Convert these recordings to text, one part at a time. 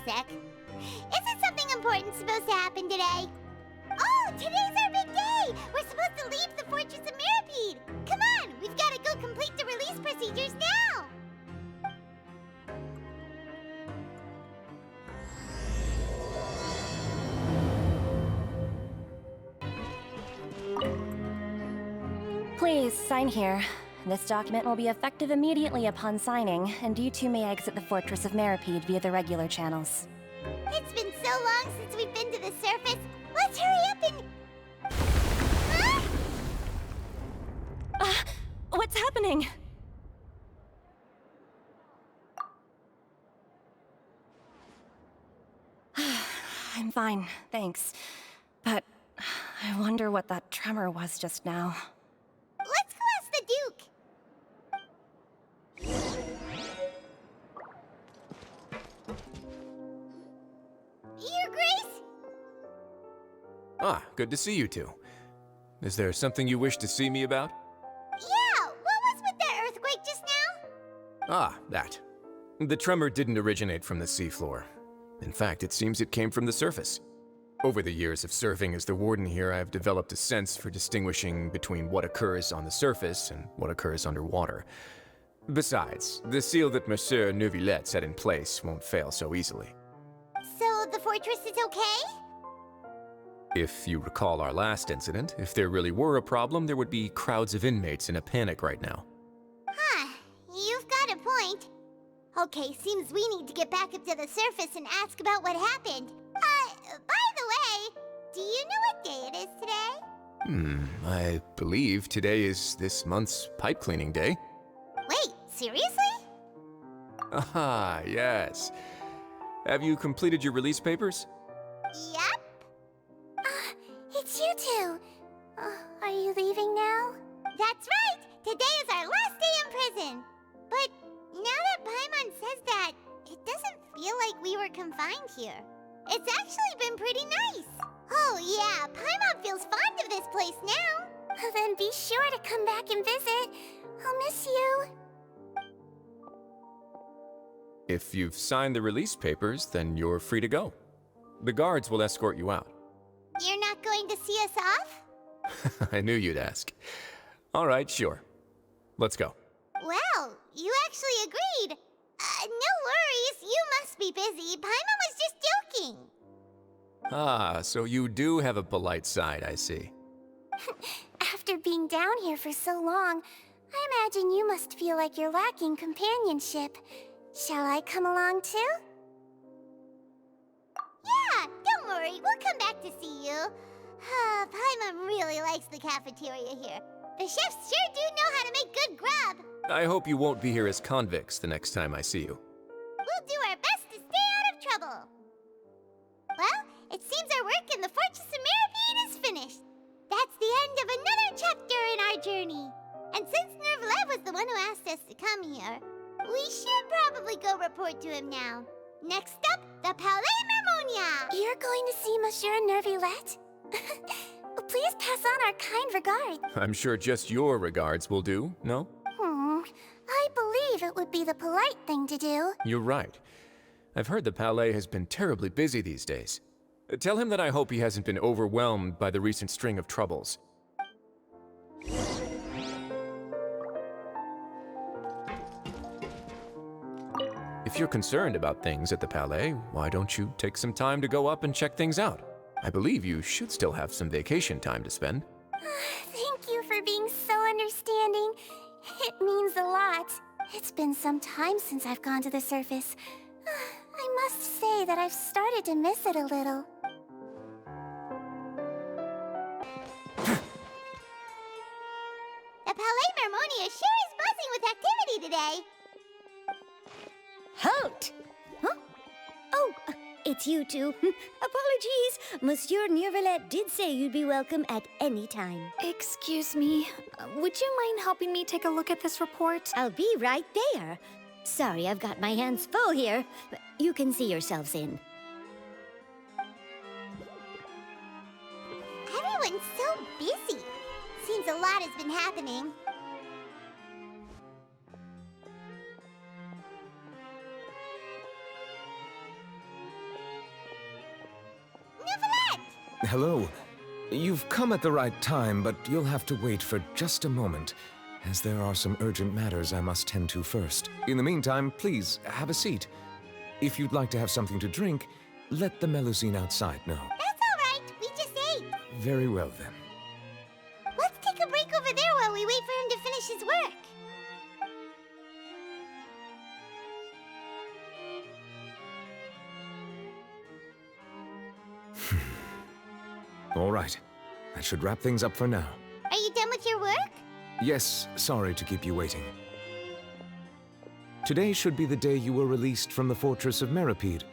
a sec. Isn't something important supposed to happen today? Oh, today's our big day! We're supposed to leave the Fortress of Mirapede! Come on, we've got to go complete the release procedures now! Please, sign here. This document will be effective immediately upon signing, and you two may exit the Fortress of Mirapede via the regular channels. It's been so long since we've been to the surface. Let's hurry up and... Huh? What's happening? I'm fine, thanks. But I wonder what that tremor was just now. Let's go ask the Duke. Your Grace? Ah, good to see you two. Is there something you wish to see me about? Yeah, what was with that earthquake just now? Ah, that. The tremor didn't originate from the seafloor. In fact, it seems it came from the surface. Over the years of serving as the warden here, I've developed a sense for distinguishing between what occurs on the surface and what occurs underwater. Besides, the seal that Monsieur Neuvillete set in place won't fail so easily. So the fortress is okay? If you recall our last incident, if there really were a problem, there would be crowds of inmates in a panic right now. Huh, you've got a point. Okay, seems we need to get back up to the surface and ask about what happened. By the way, do you know what day it is today? I believe today is this month's pipe cleaning day. Wait, seriously? Ah, yes. Have you completed your release papers? Yep. It's you two. Are you leaving now? That's right! Today is our last day in prison. But now that Paimon says that, it doesn't feel like we were confined here. It's actually been pretty nice. Oh yeah, Paimon feels fond of this place now. Then be sure to come back and visit. I'll miss you. If you've signed the release papers, then you're free to go. The guards will escort you out. You're not going to see us off? I knew you'd ask. All right, sure. Let's go. Well, you actually agreed. No worries, you must be busy. Paimon was just joking. Ah, so you do have a polite side, I see. After being down here for so long, I imagine you must feel like you're lacking companionship. Shall I come along too? Yeah, don't worry, we'll come back to see you. Paimon really likes the cafeteria here. The chefs sure do know how to make good grub. I hope you won't be here as convicts the next time I see you. We'll do our best to stay out of trouble. Well, it seems our work in the Fortress of Mirapede is finished. That's the end of another chapter in our journey. And since Neuvillete was the one who asked us to come here, we should probably go report to him now. Next up, the Palais Mermonia. You're going to see Monsieur Neuvillete? Please pass on our kind regards. I'm sure just your regards will do, no? I believe it would be the polite thing to do. You're right. I've heard the Palais has been terribly busy these days. Tell him that I hope he hasn't been overwhelmed by the recent string of troubles. If you're concerned about things at the Palais, why don't you take some time to go up and check things out? I believe you should still have some vacation time to spend. Thank you for being so understanding. It means a lot. It's been some time since I've gone to the surface. I must say that I've started to miss it a little. The Palais Mermonia sure is buzzing with activity today. Halt! Huh? Oh, it's you two. Apologies. Monsieur Neuvillete did say you'd be welcome at any time. Excuse me. Would you mind helping me take a look at this report? I'll be right there. Sorry, I've got my hands full here. You can see yourselves in. Everyone's so busy. Seems a lot has been happening. Hello. You've come at the right time, but you'll have to wait for just a moment, as there are some urgent matters I must tend to first. In the meantime, please, have a seat. If you'd like to have something to drink, let the Melusine outside know. That's all right. We just ate. Very well, then. Let's take a break over there while we wait for him to finish his work. All right. That should wrap things up for now. Are you done with your work? Yes, sorry to keep you waiting. Today should be the day you were released from the Fortress of Meripede,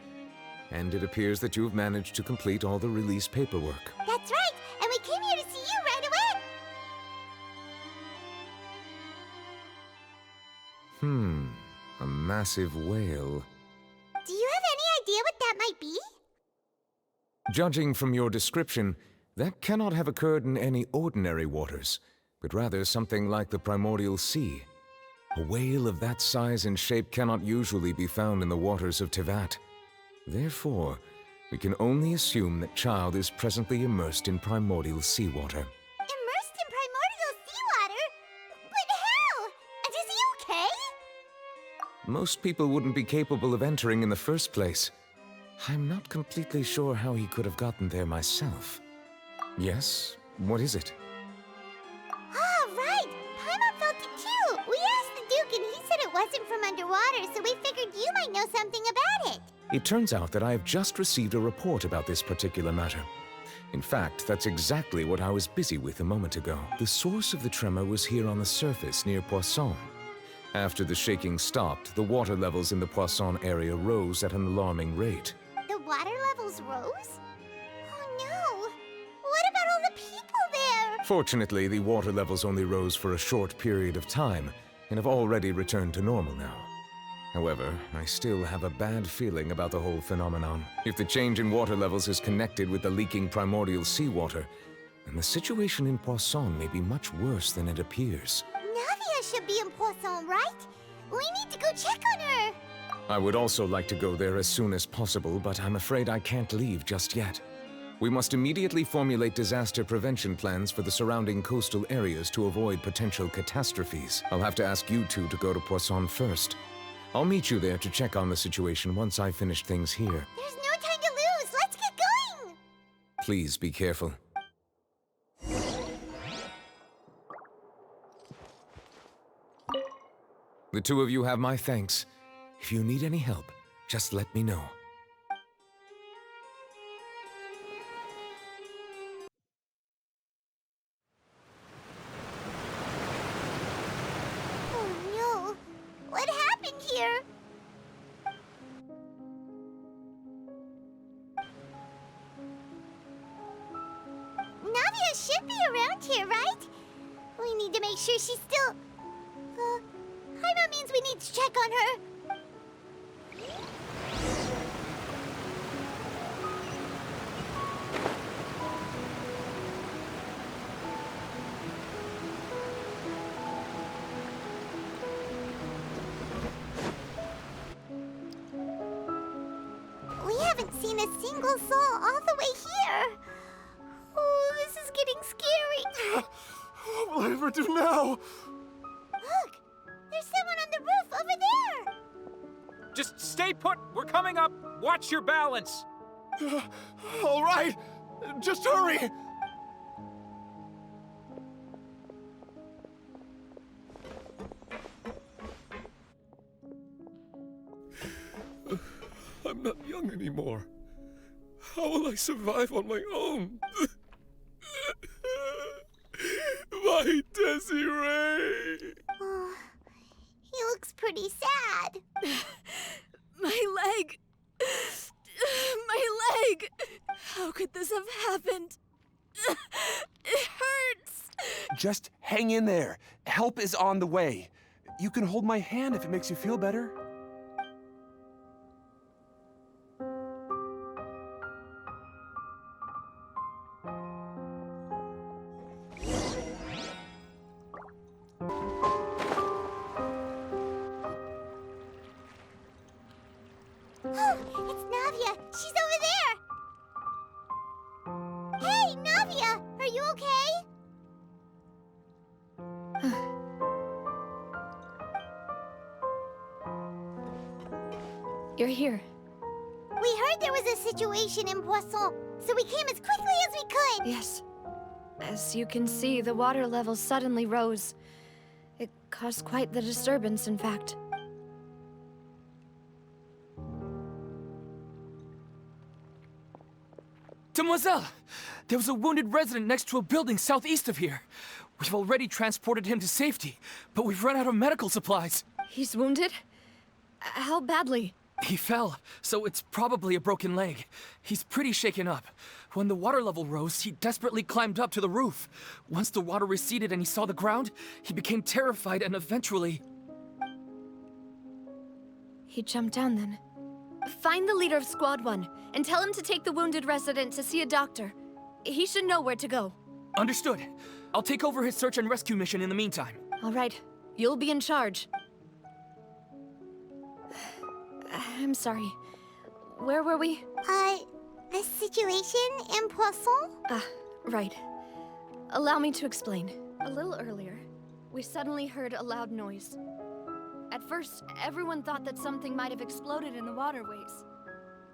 and it appears that you have managed to complete all the release paperwork. That's right, and we came here to see you right away. A massive whale. Do you have any idea what that might be? Judging from your description, that cannot have occurred in any ordinary waters, but rather something like the primordial sea. A whale of that size and shape cannot usually be found in the waters of Teyvat. Therefore, we can only assume that Child is presently immersed in primordial seawater. Immersed in primordial seawater? But how? And is he okay? Most people wouldn't be capable of entering in the first place. I'm not completely sure how he could have gotten there myself. Yes? What is it? Oh, right! Paimon felt it too! We asked the Duke and he said it wasn't from underwater, so we figured you might know something about it. It turns out that I have just received a report about this particular matter. In fact, that's exactly what I was busy with a moment ago. The source of the tremor was here on the surface near Poisson. After the shaking stopped, the water levels in the Poisson area rose at an alarming rate. The water levels rose? Oh no! What about all the people there? Fortunately, the water levels only rose for a short period of time and have already returned to normal now. However, I still have a bad feeling about the whole phenomenon. If the change in water levels is connected with the leaking primordial seawater, then the situation in Poisson may be much worse than it appears. Navia should be in Poisson, right? We need to go check on her! I would also like to go there as soon as possible, but I'm afraid I can't leave just yet. We must immediately formulate disaster prevention plans for the surrounding coastal areas to avoid potential catastrophes. I'll have to ask you two to go to Poisson first. I'll meet you there to check on the situation once I've finished things here. There's no time to lose! Let's get going! Please be careful. The two of you have my thanks. If you need any help, just let me know. Oh no! What happened here? Navia should be around here, right? We need to make sure she's still... Paimon means we need to check on her. We haven't seen a single soul all the way here. Oh, this is getting scary. What will I ever do now? Look, there's someone on the roof over there. Just stay put. We're coming up. Watch your balance. All right, just hurry. I'm not young anymore. How will I survive on my own? My Desiree! Oh, he looks pretty sad. My leg! My leg! How could this have happened? It hurts! Just hang in there. Help is on the way. You can hold my hand if it makes you feel better. Oh, it's Navia. She's over there. You're here. We heard there was a situation in Poisson, so we came as quickly as we could. Yes. As you can see, the water level suddenly rose. It caused quite the disturbance, in fact. Demoiselle! There was a wounded resident next to a building southeast of here. We've already transported him to safety, but we've run out of medical supplies. He's wounded? How badly? He fell, so it's probably a broken leg. He's pretty shaken up. When the water level rose, he desperately climbed up to the roof. Once the water receded and he saw the ground, he became terrified and eventually... He jumped down then. Find the leader of Squad 1 and tell him to take the wounded resident to see a doctor. He should know where to go. Understood. I'll take over his search and rescue mission in the meantime. All right. You'll be in charge. I'm sorry. Where were we? The situation in Poisson? Right. Allow me to explain. A little earlier, we suddenly heard a loud noise. At first, everyone thought that something might have exploded in the waterways.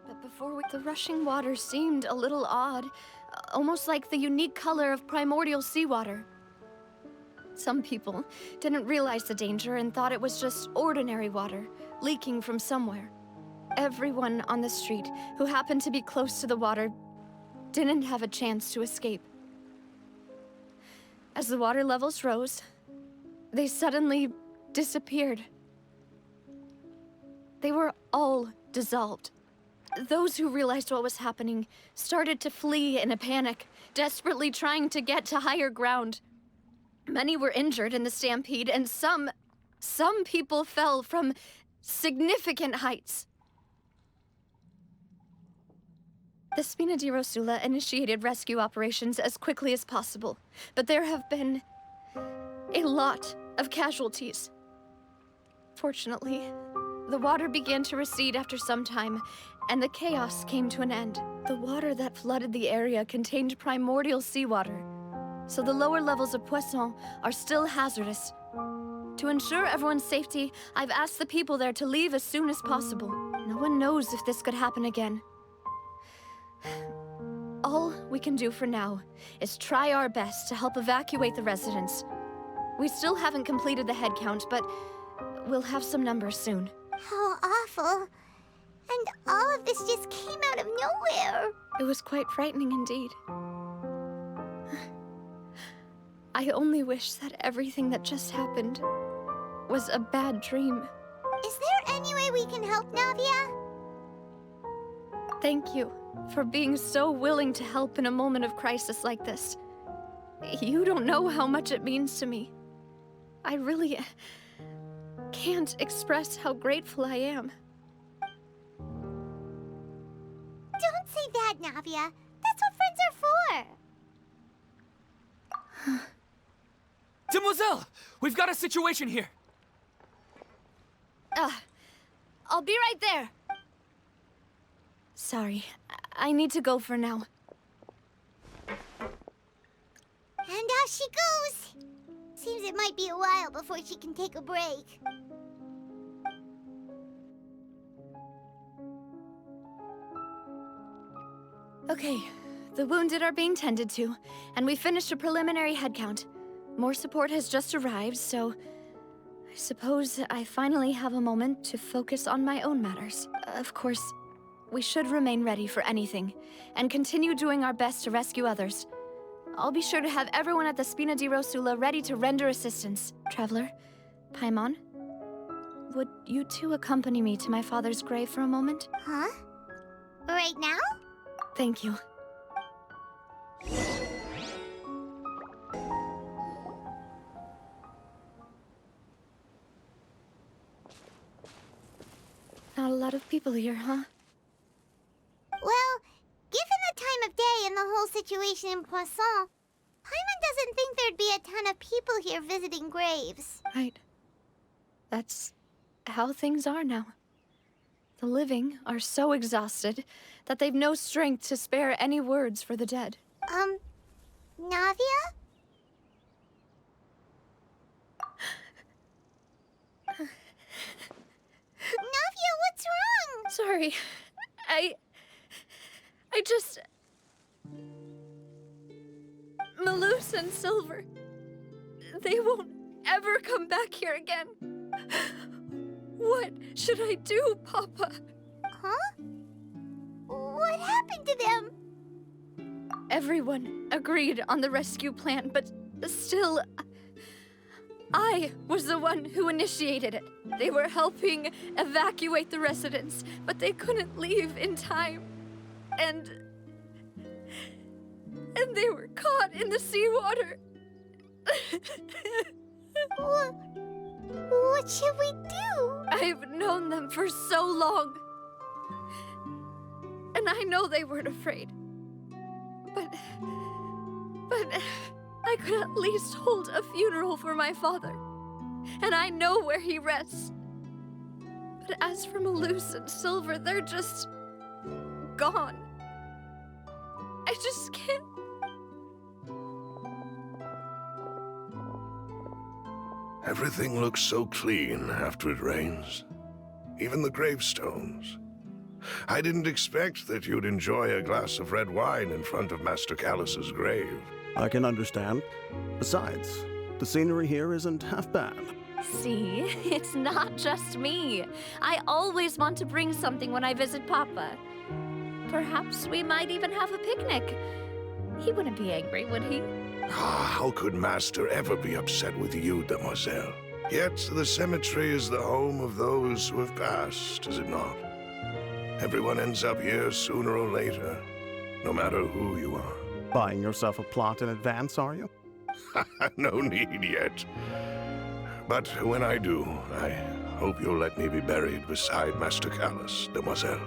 But the rushing water seemed a little odd, almost like the unique color of primordial seawater. Some people didn't realize the danger and thought it was just ordinary water, leaking from somewhere. Everyone on the street who happened to be close to the water didn't have a chance to escape. As the water levels rose, they suddenly disappeared. They were all dissolved. Those who realized what was happening started to flee in a panic, desperately trying to get to higher ground. Many were injured in the stampede, and some people fell from significant heights. The Spina di Rosula initiated rescue operations as quickly as possible, but there have been a lot of casualties. Fortunately, the water began to recede after some time, and the chaos came to an end. The water that flooded the area contained primordial seawater, so the lower levels of Poisson are still hazardous. To ensure everyone's safety, I've asked the people there to leave as soon as possible. No one knows if this could happen again. All we can do for now is try our best to help evacuate the residents. We still haven't completed the head count, but we'll have some numbers soon. How awful. And all of this just came out of nowhere. It was quite frightening indeed. I only wish that everything that just happened was a bad dream. Is there any way we can help, Navia? Thank you for being so willing to help in a moment of crisis like this. You don't know how much it means to me. I really can't express how grateful I am. Don't say that, Navia. That's what friends are for. Demoiselle! We've got a situation here! I'll be right there. Sorry, I need to go for now. And off she goes. Seems it might be a while before she can take a break. Okay, the wounded are being tended to, and we finished a preliminary head count. More support has just arrived, so I suppose I finally have a moment to focus on my own matters. Of course, we should remain ready for anything, and continue doing our best to rescue others. I'll be sure to have everyone at the Spina di Rosula ready to render assistance. Traveler, Paimon, would you two accompany me to my father's grave for a moment? Huh? Right now? Thank you. Not a lot of people here, huh? Well, given the time of day and the whole situation in Poisson, Paimon doesn't think there'd be a ton of people here visiting graves. Right. That's how things are now. The living are so exhausted that they've no strength to spare any words for the dead. Navia? Navia, what's What's wrong? Sorry. I just... Melus and Silver. They won't ever come back here again. What should I do, Papa? Huh? What happened to them? Everyone agreed on the rescue plan, but still, I was the one who initiated it. They were helping evacuate the residents, but they couldn't leave in time. And they were caught in the seawater. What should we do? I've known them for so long. And I know they weren't afraid. But I could at least hold a funeral for my father. And I know where he rests. But as for Melus and Silver, they're just gone. I just can't. Everything looks so clean after it rains. Even the gravestones. I didn't expect that you'd enjoy a glass of red wine in front of Master Callus's grave. I can understand. Besides, the scenery here isn't half bad. See, it's not just me. I always want to bring something when I visit Papa. Perhaps we might even have a picnic. He wouldn't be angry, would he? How could Master ever be upset with you, Demoiselle? Yet the cemetery is the home of those who have passed, is it not? Everyone ends up here sooner or later, no matter who you are. Buying yourself a plot in advance, are you? No need yet. But when I do, I hope you'll let me be buried beside Master Callus, Demoiselle.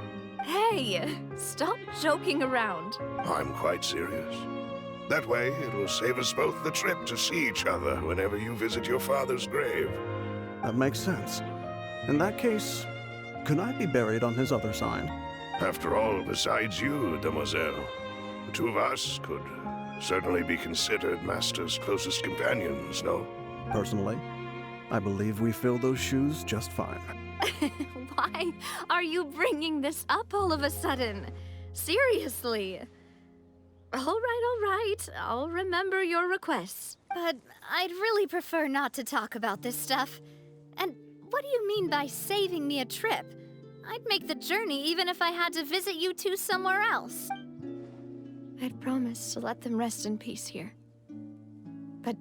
Hey, stop joking around. I'm quite serious. That way, it will save us both the trip to see each other whenever you visit your father's grave. That makes sense. In that case, could I be buried on his other side? After all, besides you, Demoiselle, the two of us could certainly be considered Master's closest companions, no? Personally, I believe we fill those shoes just fine. Why are you bringing this up all of a sudden? Seriously. All right. I'll remember your requests. But I'd really prefer not to talk about this stuff. And what do you mean by saving me a trip? I'd make the journey even if I had to visit you two somewhere else. I'd promised to let them rest in peace here. But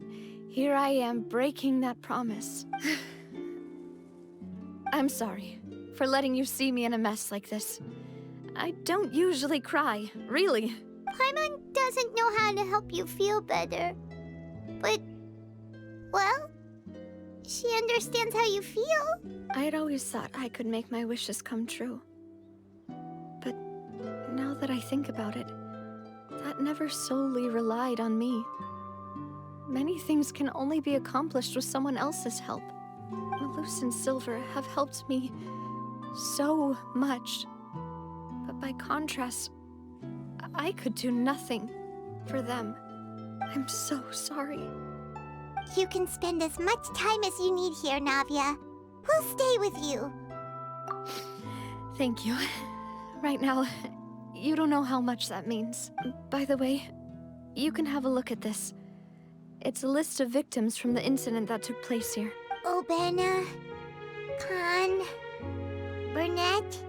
here I am breaking that promise. I'm sorry for letting you see me in a mess like this. I don't usually cry, really. Paimon doesn't know how to help you feel better. But, well, she understands how you feel. I'd always thought I could make my wishes come true. But now that I think about it, that never solely relied on me. Many things can only be accomplished with someone else's help. Melus and Silver have helped me so much. But by contrast, I could do nothing for them. I'm so sorry. You can spend as much time as you need here, Navia. We'll stay with you. Thank you. Right now, you don't know how much that means. By the way, you can have a look at this. It's a list of victims from the incident that took place here. Obena, Khan, Burnett,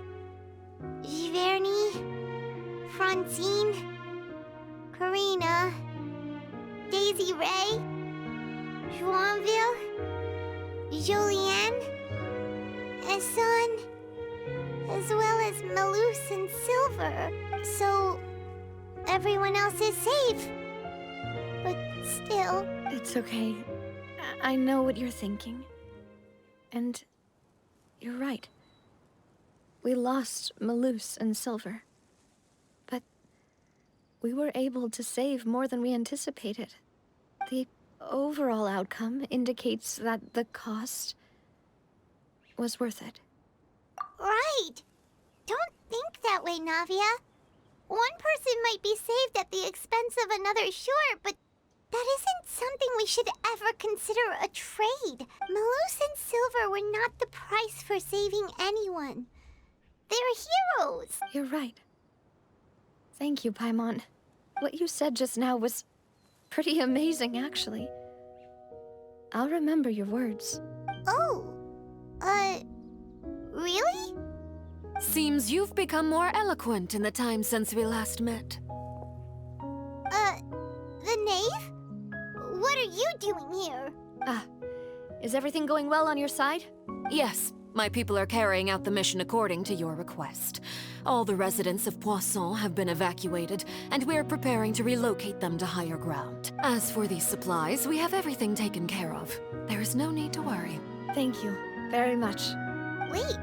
Giverny, Francine, Karina, Daisy Ray, Joinville, Julianne, Esson, as well as Melus and Silver. So, everyone else is safe. But still... It's okay. I know what you're thinking. And you're right. We lost Melus and Silver. But we were able to save more than we anticipated. The overall outcome indicates that the cost was worth it. Right! Don't think that way, Navia. One person might be saved at the expense of another, sure, but that isn't something we should ever consider a trade. Melus and Silver were not the price for saving anyone. They're heroes. You're right. Thank you, Paimon. What you said just now was pretty amazing, actually. I'll remember your words. Oh, really? Seems you've become more eloquent in the time since we last met. The Knave? What are you doing here? Is everything going well on your side? Yes, my people are carrying out the mission according to your request. All the residents of Poisson have been evacuated, and we're preparing to relocate them to higher ground. As for these supplies, we have everything taken care of. There is no need to worry. Thank you very much. Wait,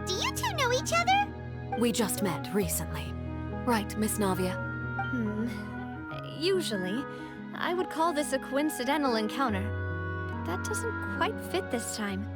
do you two know each other? We just met recently. Right, Miss Navia? Usually, I would call this a coincidental encounter, but that doesn't quite fit this time.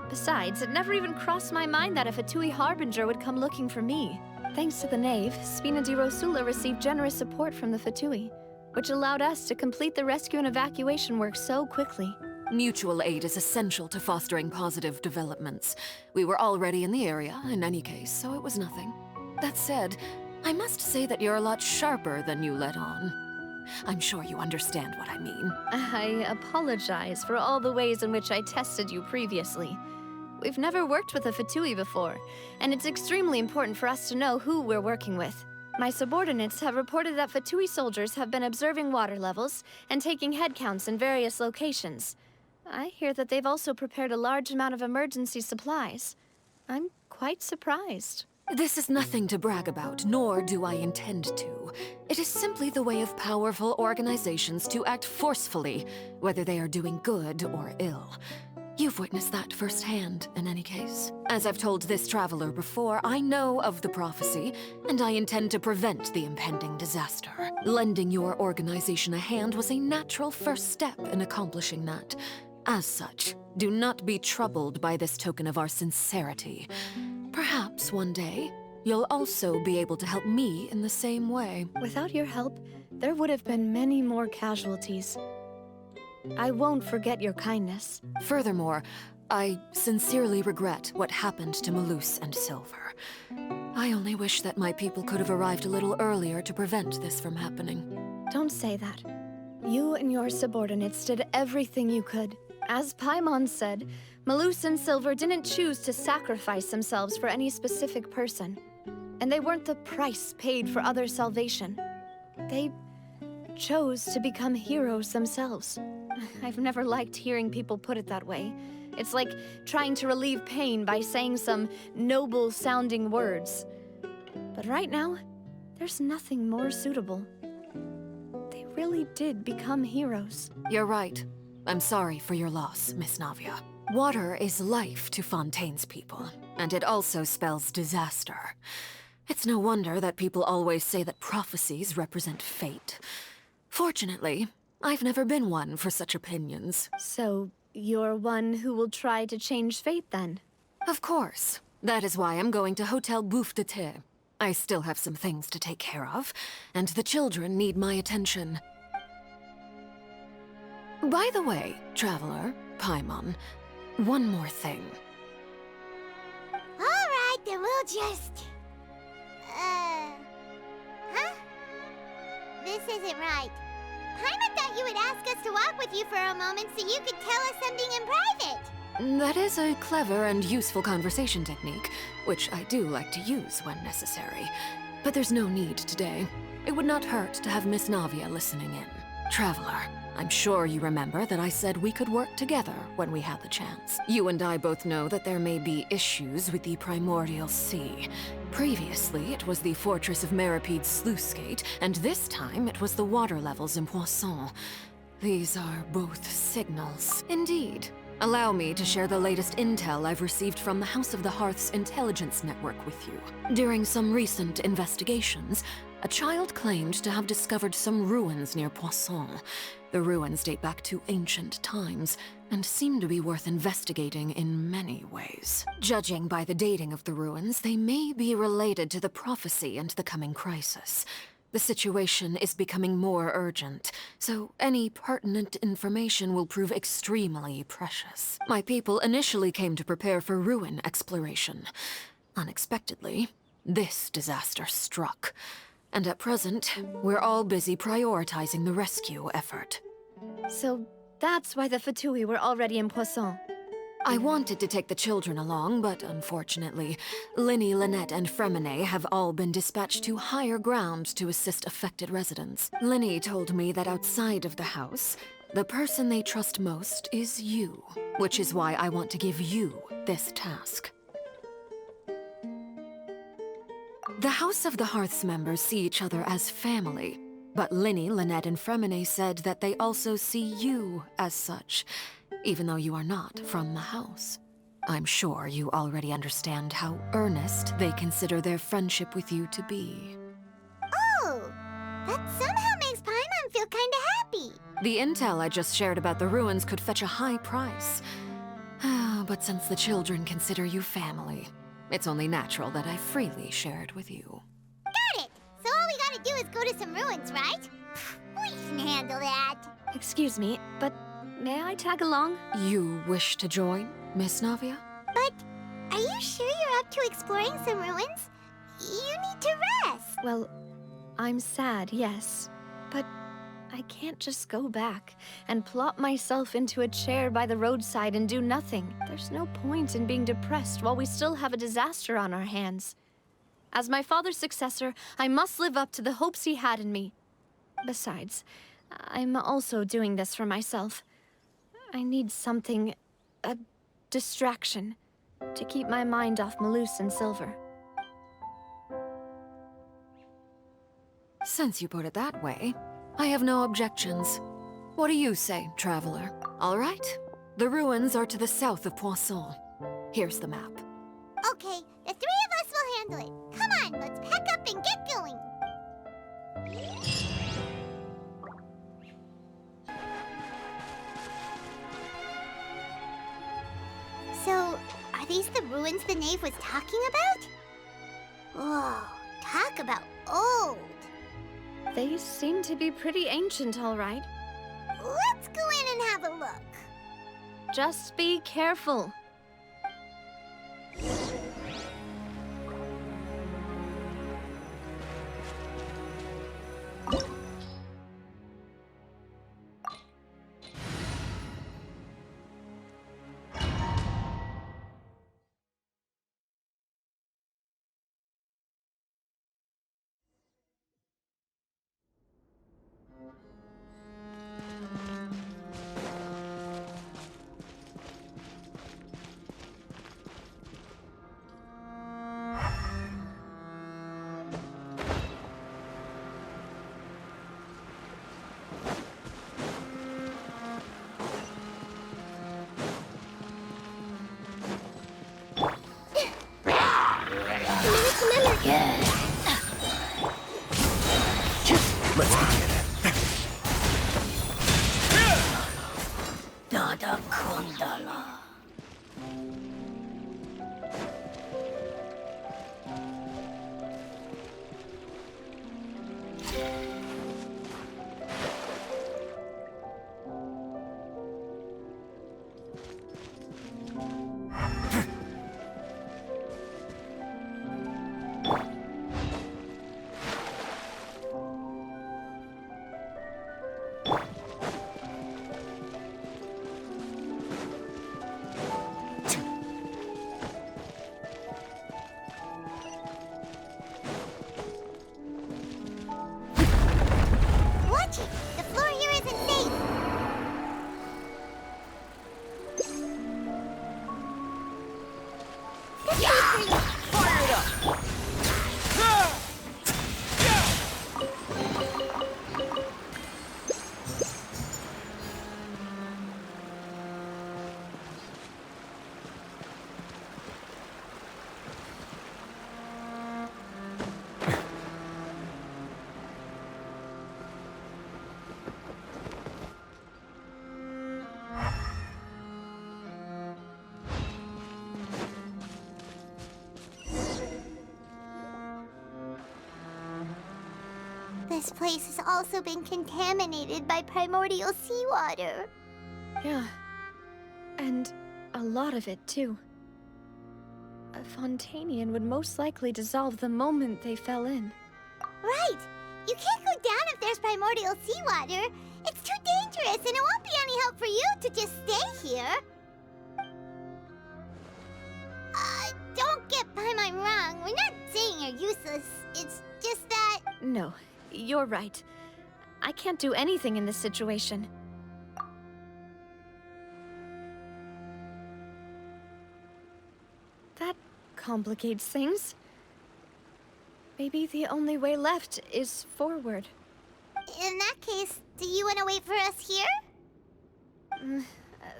Besides, it never even crossed my mind that a Fatui Harbinger would come looking for me. Thanks to the Knave, Spina di Rosula received generous support from the Fatui, which allowed us to complete the rescue and evacuation work so quickly. Mutual aid is essential to fostering positive developments. We were already in the area, in any case, so it was nothing. That said, I must say that you're a lot sharper than you let on. I'm sure you understand what I mean. I apologize for all the ways in which I tested you previously. We've never worked with a Fatui before, and it's extremely important for us to know who we're working with. My subordinates have reported that Fatui soldiers have been observing water levels and taking head counts in various locations. I hear that they've also prepared a large amount of emergency supplies. I'm quite surprised. This is nothing to brag about, nor do I intend to. It is simply the way of powerful organizations to act forcefully, whether they are doing good or ill. You've witnessed that firsthand, in any case. As I've told this traveler before, I know of the prophecy, and I intend to prevent the impending disaster. Lending your organization a hand was a natural first step in accomplishing that. As such, do not be troubled by this token of our sincerity. Perhaps one day, you'll also be able to help me in the same way. Without your help, there would have been many more casualties. I won't forget your kindness. Furthermore, I sincerely regret what happened to Melus and Silver. I only wish that my people could have arrived a little earlier to prevent this from happening. Don't say that. You and your subordinates did everything you could. As Paimon said, Melus and Silver didn't choose to sacrifice themselves for any specific person. And they weren't the price paid for other salvation. They chose to become heroes themselves. I've never liked hearing people put it that way. It's like trying to relieve pain by saying some noble-sounding words. But right now, there's nothing more suitable. They really did become heroes. You're right. I'm sorry for your loss, Miss Navia. Water is life to Fontaine's people, and it also spells disaster. It's no wonder that people always say that prophecies represent fate. Fortunately, I've never been one for such opinions. So, you're one who will try to change fate, then? Of course. That is why I'm going to Hotel Bouffe de Thé. I still have some things to take care of, and the children need my attention. By the way, Traveler, Paimon, one more thing. All right, then we'll just... Huh? This isn't right. Paimon thought you would ask us to walk with you for a moment so you could tell us something in private. That is a clever and useful conversation technique, which I do like to use when necessary. But there's no need today. It would not hurt to have Miss Navia listening in. Traveler, I'm sure you remember that I said we could work together when we had the chance. You and I both know that there may be issues with the Primordial Sea. Previously, it was the Fortress of Meripede's sluice gate, and this time it was the water levels in Poisson. These are both signals. Indeed. Allow me to share the latest intel I've received from the House of the Hearth's intelligence network with you. During some recent investigations, a child claimed to have discovered some ruins near Poisson. The ruins date back to ancient times, and seem to be worth investigating in many ways. Judging by the dating of the ruins, they may be related to the prophecy and the coming crisis. The situation is becoming more urgent, so any pertinent information will prove extremely precious. My people initially came to prepare for ruin exploration, Unexpectedly, this disaster struck. And at present, we're all busy prioritizing the rescue effort. So that's why the Fatui were already in Poisson. I wanted to take the children along, but unfortunately, Neuvillette and Furina have all been dispatched to higher ground to assist affected residents. Linny told me that outside of the house, the person they trust most is you, which is why I want to give you this task. The House of the Hearth's members see each other as family, but Neuvillette and Furina said that they also see you as such, even though you are not from the house. I'm sure you already understand how earnest they consider their friendship with you to be. Oh, that somehow makes Paimon feel kinda happy. The intel I just shared about the ruins could fetch a high price. But since the children consider you family, it's only natural that I freely share it with you. Got it! So all we gotta do is go to some ruins, right? We can handle that. Excuse me, but may I tag along? You wish to join, Miss Navia? But are you sure you're up to exploring some ruins? You need to rest. Well, I'm sad, yes. But I can't just go back and plop myself into a chair by the roadside and do nothing. There's no point in being depressed while we still have a disaster on our hands. As my father's successor, I must live up to the hopes he had in me. Besides, I'm also doing this for myself. I need something, a distraction, to keep my mind off Melus and Silver. Since you put it that way, I have no objections. What do you say, traveler? All right. The ruins are to the south of Poisson. Here's the map. Okay, the three of us will handle it. Come on, let's pack up and get going. So, are these the ruins the knave was talking about? Whoa, talk about old. They seem to be pretty ancient, all right. Let's go in and have a look. Just be careful. Let's begin. Dada Kundala. This place has also been contaminated by primordial seawater. Yeah. And a lot of it, too. A Fontanian would most likely dissolve the moment they fell in. Right! You can't go down if there's primordial seawater. It's too dangerous, and it won't be any help for you to just stay here. Don't get Paimon wrong. We're not saying you're useless. It's just that... No, you're right. I can't do anything in this situation. That complicates things. Maybe the only way left is forward. In that case, do you want to wait for us here?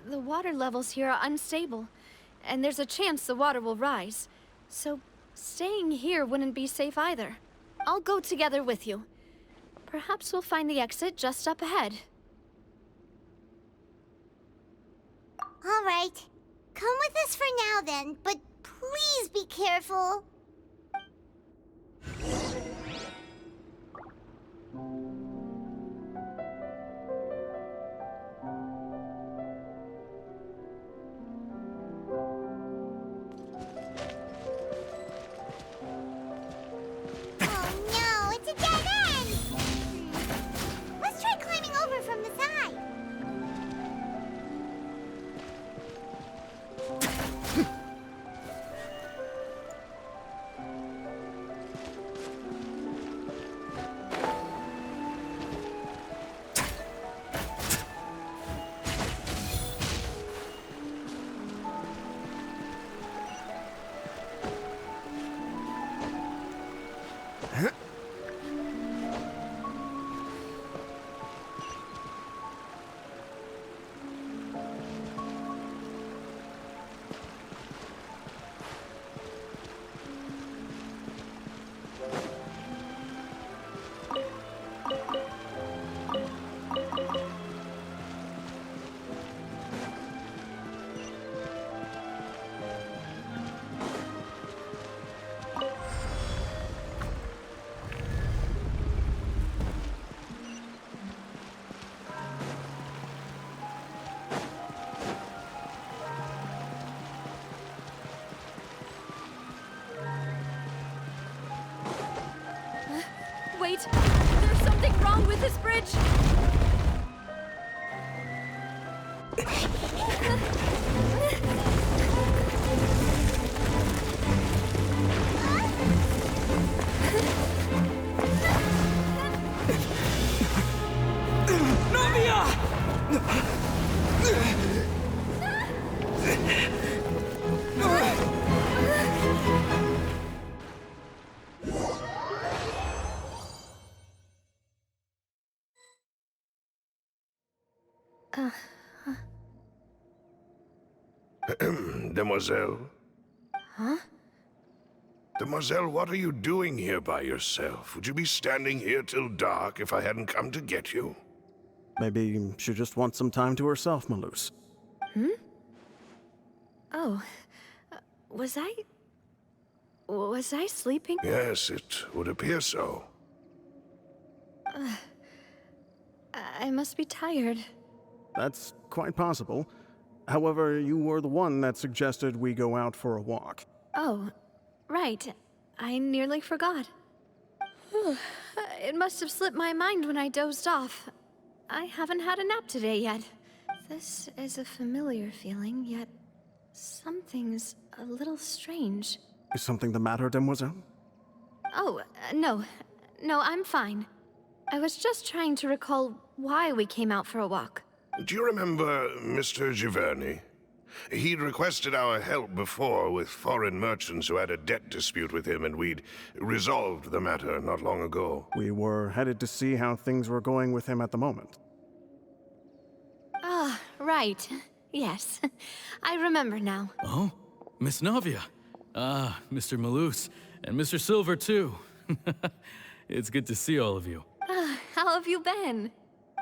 The water levels here are unstable, and there's a chance the water will rise. So, staying here wouldn't be safe either. I'll go together with you. Perhaps we'll find the exit just up ahead. All right. Come with us for now then, but please be careful. Wait! There's something wrong with this bridge! Demoiselle? Huh? Demoiselle, what are you doing here by yourself? Would you be standing here till dark if I hadn't come to get you? Maybe she just wants some time to herself, Melus. Hmm? Oh. Was I sleeping? Yes, it would appear so. I must be tired. That's quite possible. However, you were the one that suggested we go out for a walk. Oh, right. I nearly forgot. It must have slipped my mind when I dozed off. I haven't had a nap today yet. This is a familiar feeling, yet something's a little strange. Is something the matter, Demoiselle? Oh, no. No, I'm fine. I was just trying to recall why we came out for a walk. Do you remember Mr. Giverny? He'd requested our help before with foreign merchants who had a debt dispute with him, and we'd resolved the matter not long ago. We were headed to see how things were going with him at the moment. Ah, right. Yes. I remember now. Oh? Miss Navia. Ah, Mr. Melus. And Mr. Silver, too. It's good to see all of you. How have you been?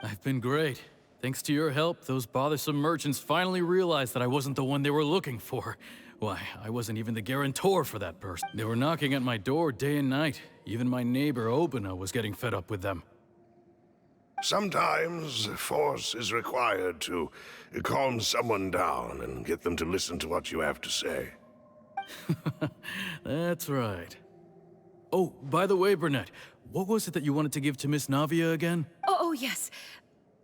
I've been great. Thanks to your help, those bothersome merchants finally realized that I wasn't the one they were looking for. Why, I wasn't even the guarantor for that person. They were knocking at my door day and night. Even my neighbor, Obina, was getting fed up with them. Sometimes force is required to calm someone down and get them to listen to what you have to say. That's right. Oh, by the way, Burnett, what was it that you wanted to give to Miss Navia again? Oh, yes.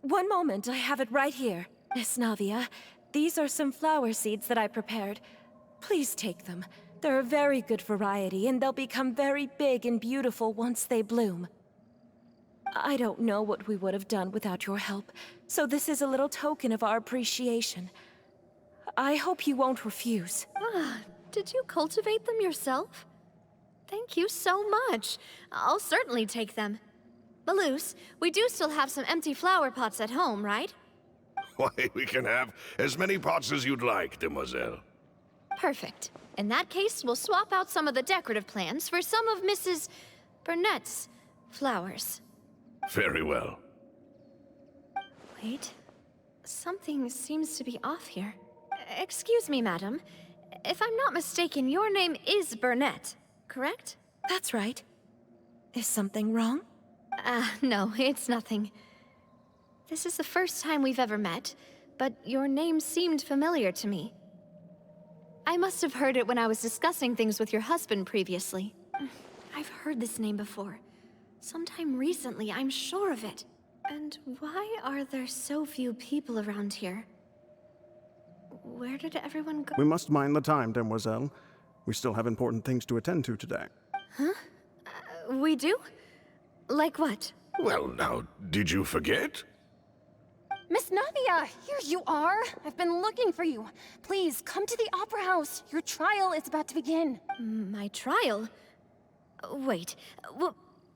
One moment, I have it right here. Miss Navia, these are some flower seeds that I prepared. Please take them. They're a very good variety, and they'll become very big and beautiful once they bloom. I don't know what we would have done without your help, so this is a little token of our appreciation. I hope you won't refuse. Ah, did you cultivate them yourself? Thank you so much. I'll certainly take them. Melus, we do still have some empty flower pots at home, right? Why, we can have as many pots as you'd like, demoiselle. Perfect. In that case, we'll swap out some of the decorative plants for some of Mrs. Burnett's flowers. Very well. Wait. Something seems to be off here. Excuse me, madam. If I'm not mistaken, your name is Burnett, correct? That's right. Is something wrong? No, it's nothing. This is the first time we've ever met, but your name seemed familiar to me. I must have heard it when I was discussing things with your husband previously. I've heard this name before. Sometime recently, I'm sure of it. And why are there so few people around here? Where did everyone go? We must mind the time, demoiselle. We still have important things to attend to today. Huh? We do? Like what? Well, now, did you forget? Miss Navia, here you are. I've been looking for you. Please, come to the Opera House. Your trial is about to begin. My trial? Wait,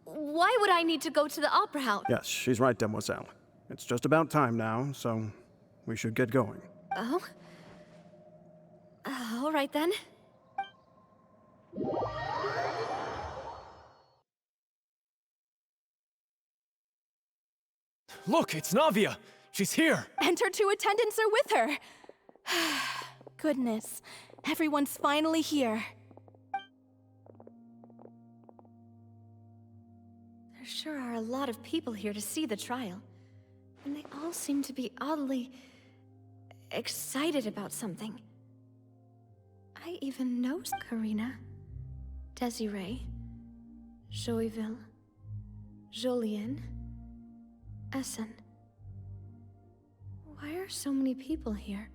why would I need to go to the Opera House? Yes, she's right, demoiselle. It's just about time now, so we should get going. Oh? All right then. Look, it's Navia! She's here! And her two attendants are with her. Goodness, everyone's finally here. There sure are a lot of people here to see the trial. And they all seem to be oddly excited about something. I even know Karina, Desiree, Joyville, Julien, Essen. Why are so many people here?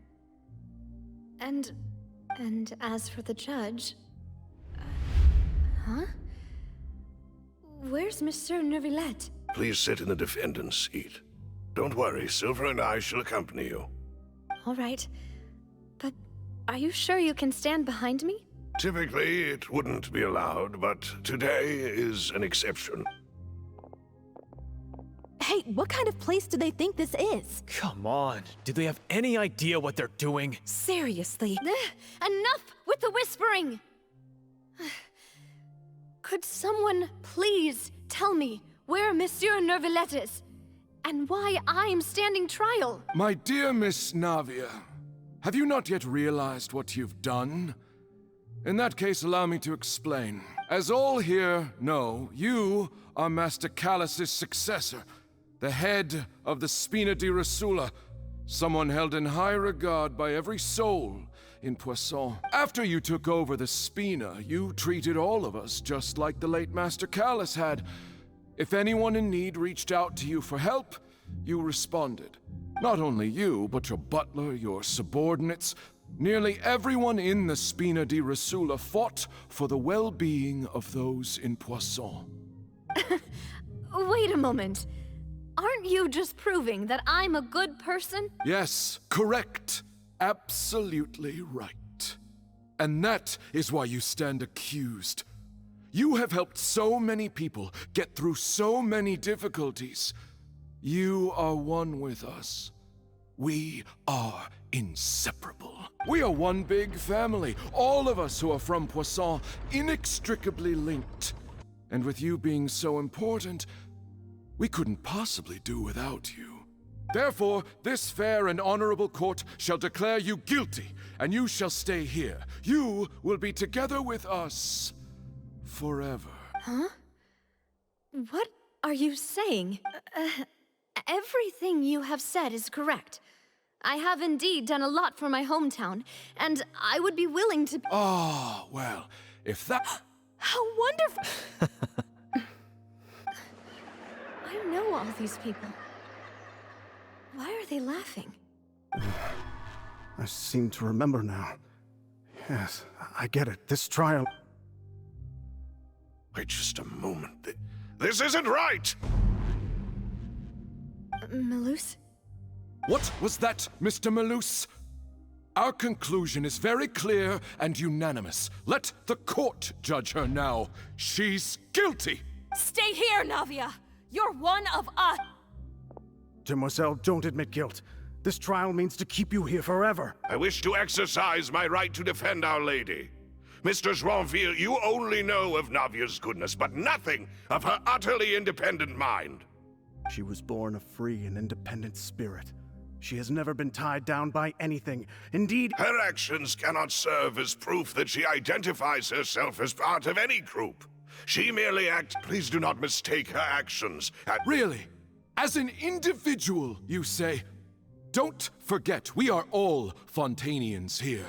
And as for the judge... huh? Where's Monsieur Neuvillette? Please sit in the defendant's seat. Don't worry, Silver and I shall accompany you. All right. But are you sure you can stand behind me? Typically, it wouldn't be allowed, but today is an exception. Hey, what kind of place do they think this is? Come on, do they have any idea what they're doing? Seriously. Enough with the whispering! Could someone please tell me where Monsieur Neuvillette is? And why I'm standing trial? My dear Miss Navia, have you not yet realized what you've done? In that case, allow me to explain. As all here know, you are Master Callus's successor, the head of the Spina di Rosula, someone held in high regard by every soul in Poisson. After you took over the Spina, you treated all of us just like the late Master Callus had. If anyone in need reached out to you for help, you responded. Not only you, but your butler, your subordinates, nearly everyone in the Spina di Rosula fought for the well-being of those in Poisson. Wait a moment. Aren't you just proving that I'm a good person? Yes, correct. Absolutely right. And that is why you stand accused. You have helped so many people get through so many difficulties. You are one with us. We are inseparable. We are one big family, all of us who are from Poisson, inextricably linked. And with you being so important, we couldn't possibly do without you. Therefore, this fair and honorable court shall declare you guilty, and you shall stay here. You will be together with us forever. Huh? What are you saying? Everything you have said is correct. I have indeed done a lot for my hometown, and I would be willing to... Oh, well, if that... How wonderful! I know all these people. Why are they laughing? I seem to remember now. Yes, I get it. This trial... Wait just a moment. This isn't right! Melus? What was that, Mr. Melus? Our conclusion is very clear and unanimous. Let the court judge her now. She's guilty! Stay here, Navia! You're one of us! Demoiselle, don't admit guilt. This trial means to keep you here forever. I wish to exercise my right to defend Our Lady. Mr. Joinville, you only know of Navia's goodness, but nothing of her utterly independent mind. She was born a free and independent spirit. She has never been tied down by anything. Indeed, her actions cannot serve as proof that she identifies herself as part of any group. She merely acts... Please do not mistake her actions. Really? As an individual, you say? Don't forget, we are all Fontanians here.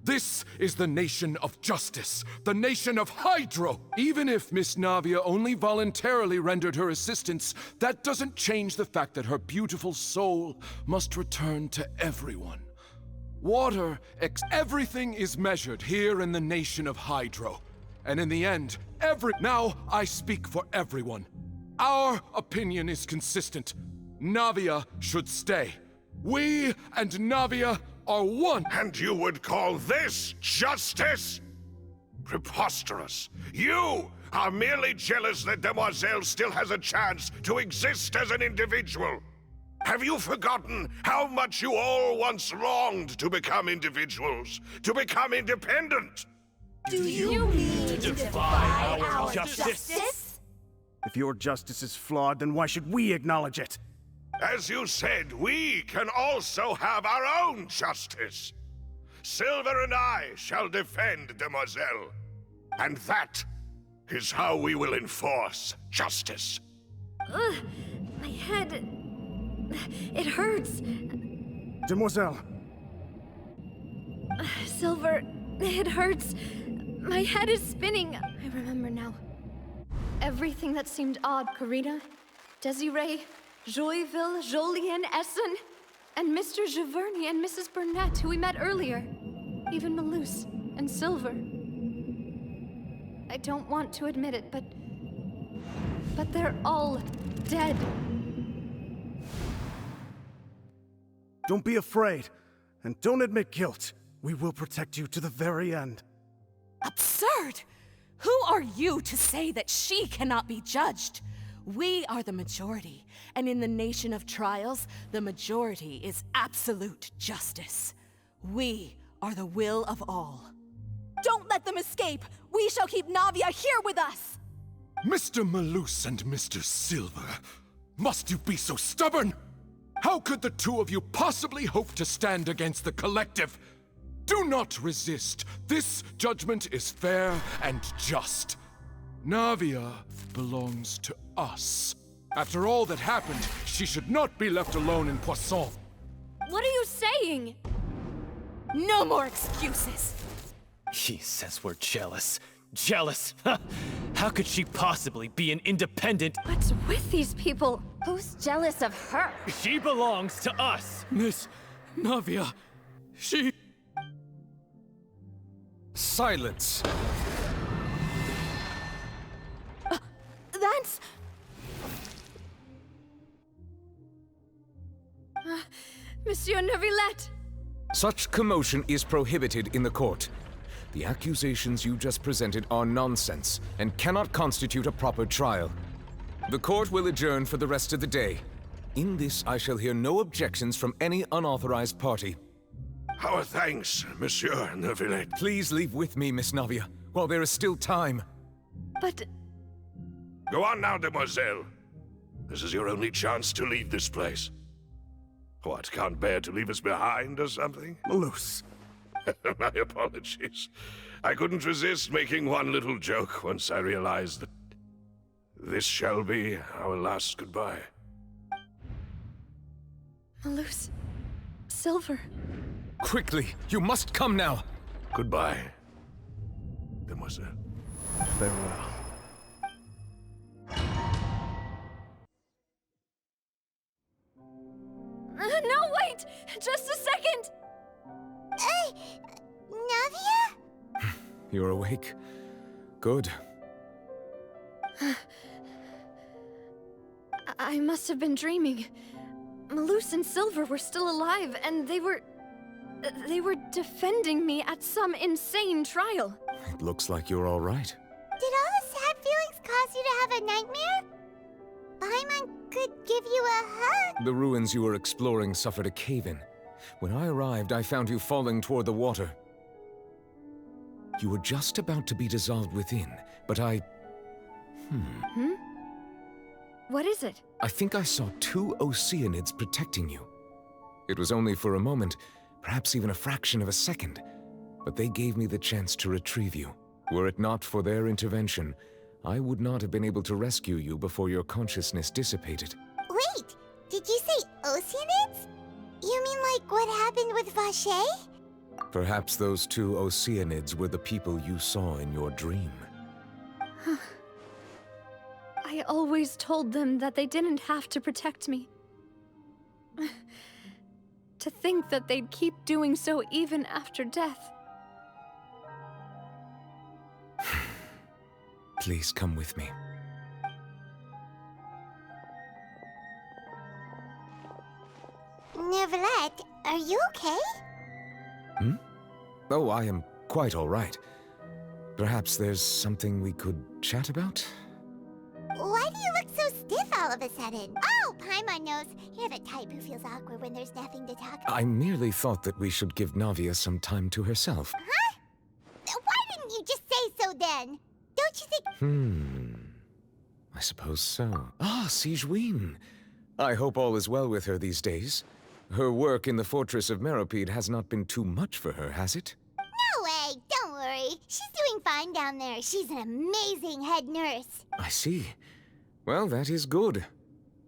This is the nation of justice, the nation of Hydro. Even if Miss Navia only voluntarily rendered her assistance, that doesn't change the fact that her beautiful soul must return to everyone. Water, everything is measured here in the nation of Hydro. And in the end, now I speak for everyone. Our opinion is consistent. Navia should stay. We and Navia are one. And you would call this justice? Preposterous. You are merely jealous that Demoiselle still has a chance to exist as an individual. Have you forgotten how much you all once longed to become individuals, to become independent? Do you mean to defy our justice? If your justice is flawed, then why should we acknowledge it? As you said, we can also have our own justice. Silver and I shall defend Demoiselle. And that is how we will enforce justice. Ugh, my head... It hurts. Demoiselle. Silver, it hurts. My head is spinning. I remember now. Everything that seemed odd, Karina, Desiree, Joyville, Jolien, Essen, and Mr. Giverny and Mrs. Burnett, who we met earlier. Even Melus and Silver. I don't want to admit it, but they're all dead. Don't be afraid, and don't admit guilt. We will protect you to the very end. Absurd! Who are you to say that she cannot be judged? We are the majority, and in the nation of trials, the majority is absolute justice. We are the will of all. Don't let them escape! We shall keep Navia here with us! Mr. Melus and Mr. Silver, must you be so stubborn? How could the two of you possibly hope to stand against the collective? Do not resist. This judgment is fair and just. Navia belongs to us. After all that happened, she should not be left alone in Poisson. What are you saying? No more excuses! He says we're jealous. Jealous? How could she possibly be an independent... What's with these people? Who's jealous of her? She belongs to us! Miss Navia, she... Silence! That's... Monsieur Neuvillete! Such commotion is prohibited in the court. The accusations you just presented are nonsense and cannot constitute a proper trial. The court will adjourn for the rest of the day. In this, I shall hear no objections from any unauthorized party. Our thanks, Monsieur Neuvillette. Please leave with me, Miss Navia, while there is still time. But... Go on now, Demoiselle. This is your only chance to leave this place. What, can't bear to leave us behind or something? Melus. My apologies. I couldn't resist making one little joke once I realized that this shall be our last goodbye. Melus... Silver. Quickly, you must come now. Goodbye, demoiselle. Farewell. No, wait! Just a second! Navia? You're awake. Good. I must have been dreaming. Melus and Silver were still alive, and they were defending me at some insane trial. It looks like you're all right. Did all the sad feelings cause you to have a nightmare? Paimon could give you a hug. The ruins you were exploring suffered a cave-in. When I arrived, I found you falling toward the water. You were just about to be dissolved within, but I... What is it? I think I saw 2 Oceanids protecting you. It was only for a moment, perhaps even a fraction of a second, but they gave me the chance to retrieve you. Were it not for their intervention, I would not have been able to rescue you before your consciousness dissipated. Wait, did you say Oceanids? You mean like what happened with Vache? Perhaps those 2 Oceanids were the people you saw in your dream. I always told them that they didn't have to protect me. To think that they'd keep doing so even after death. Please come with me. Neuvillette, are you okay? Oh, I am quite all right. Perhaps there's something we could chat about? Why do you look so stiff all of a sudden? Oh, Paimon knows. You're the type who feels awkward when there's nothing to talk about. I merely thought that we should give Navia some time to herself. Huh? Why didn't you just say so then? Don't you think... I suppose so. Ah, Sigewinne. I hope all is well with her these days. Her work in the Fortress of Meropide has not been too much for her, has it? No way, don't worry. She's doing fine down there. She's an amazing head nurse. I see. Well, that is good.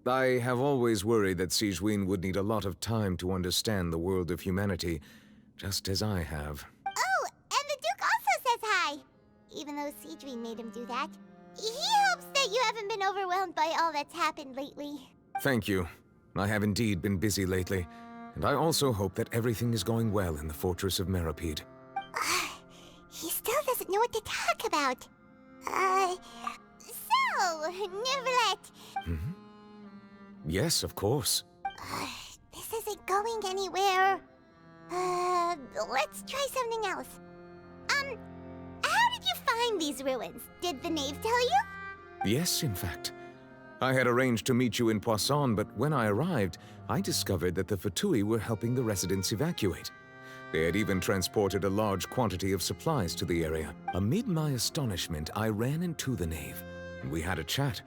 I have always worried that Sigewinne would need a lot of time to understand the world of humanity, just as I have. Oh, and the Duke also says hi. Even though Sigewinne made him do that. He hopes that you haven't been overwhelmed by all that's happened lately. Thank you. I have indeed been busy lately, and I also hope that everything is going well in the Fortress of Meropide. He still doesn't know what to talk about. So, Neuvillette. Yes, of course. This isn't going anywhere. Let's try something else. How did you find these ruins? Did the knave tell you? Yes, in fact. I had arranged to meet you in Poisson, but when I arrived, I discovered that the Fatui were helping the residents evacuate. They had even transported a large quantity of supplies to the area. Amid my astonishment, I ran into the knave, and we had a chat.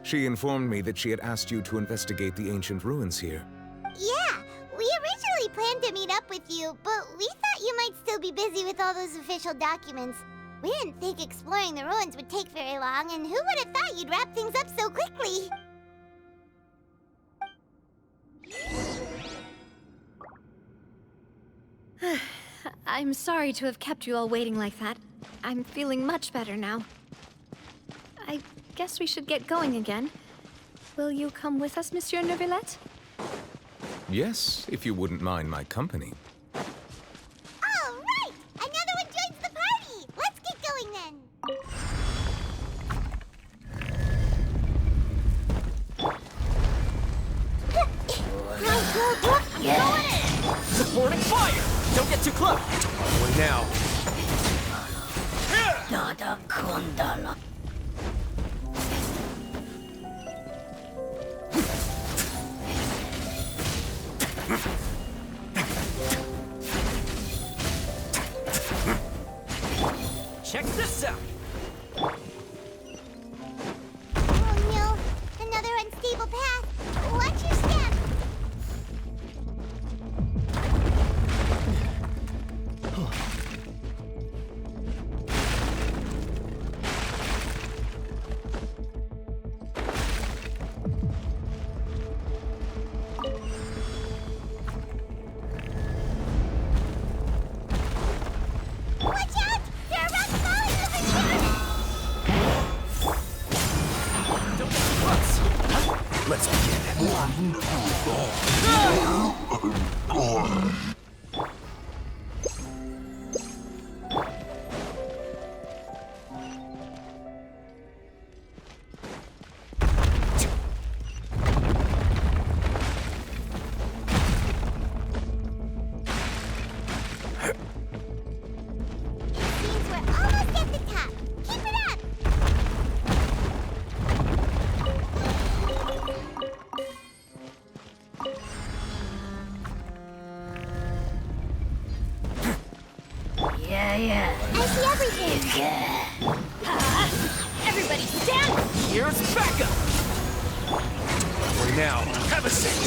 She informed me that she had asked you to investigate the ancient ruins here. Yeah, we originally planned to meet up with you, but we thought you might still be busy with all those official documents. We didn't think exploring the ruins would take very long, and who would have thought you'd wrap things up so quickly? I'm sorry to have kept you all waiting like that. I'm feeling much better now. I guess we should get going again. Will you come with us, Monsieur Neuvillette? Yes, if you wouldn't mind my company. All right! Another one joins the party! Let's get going then! Supporting fire! Don't get too close! On the way now. Dada Kundala. Check this out! Oh no! Another unstable path! Watch your step! Let's begin. Means we're almost at the top. Keep it up! Yeah. I see everything. Everybody stand! Here's backup! For now, have a seat!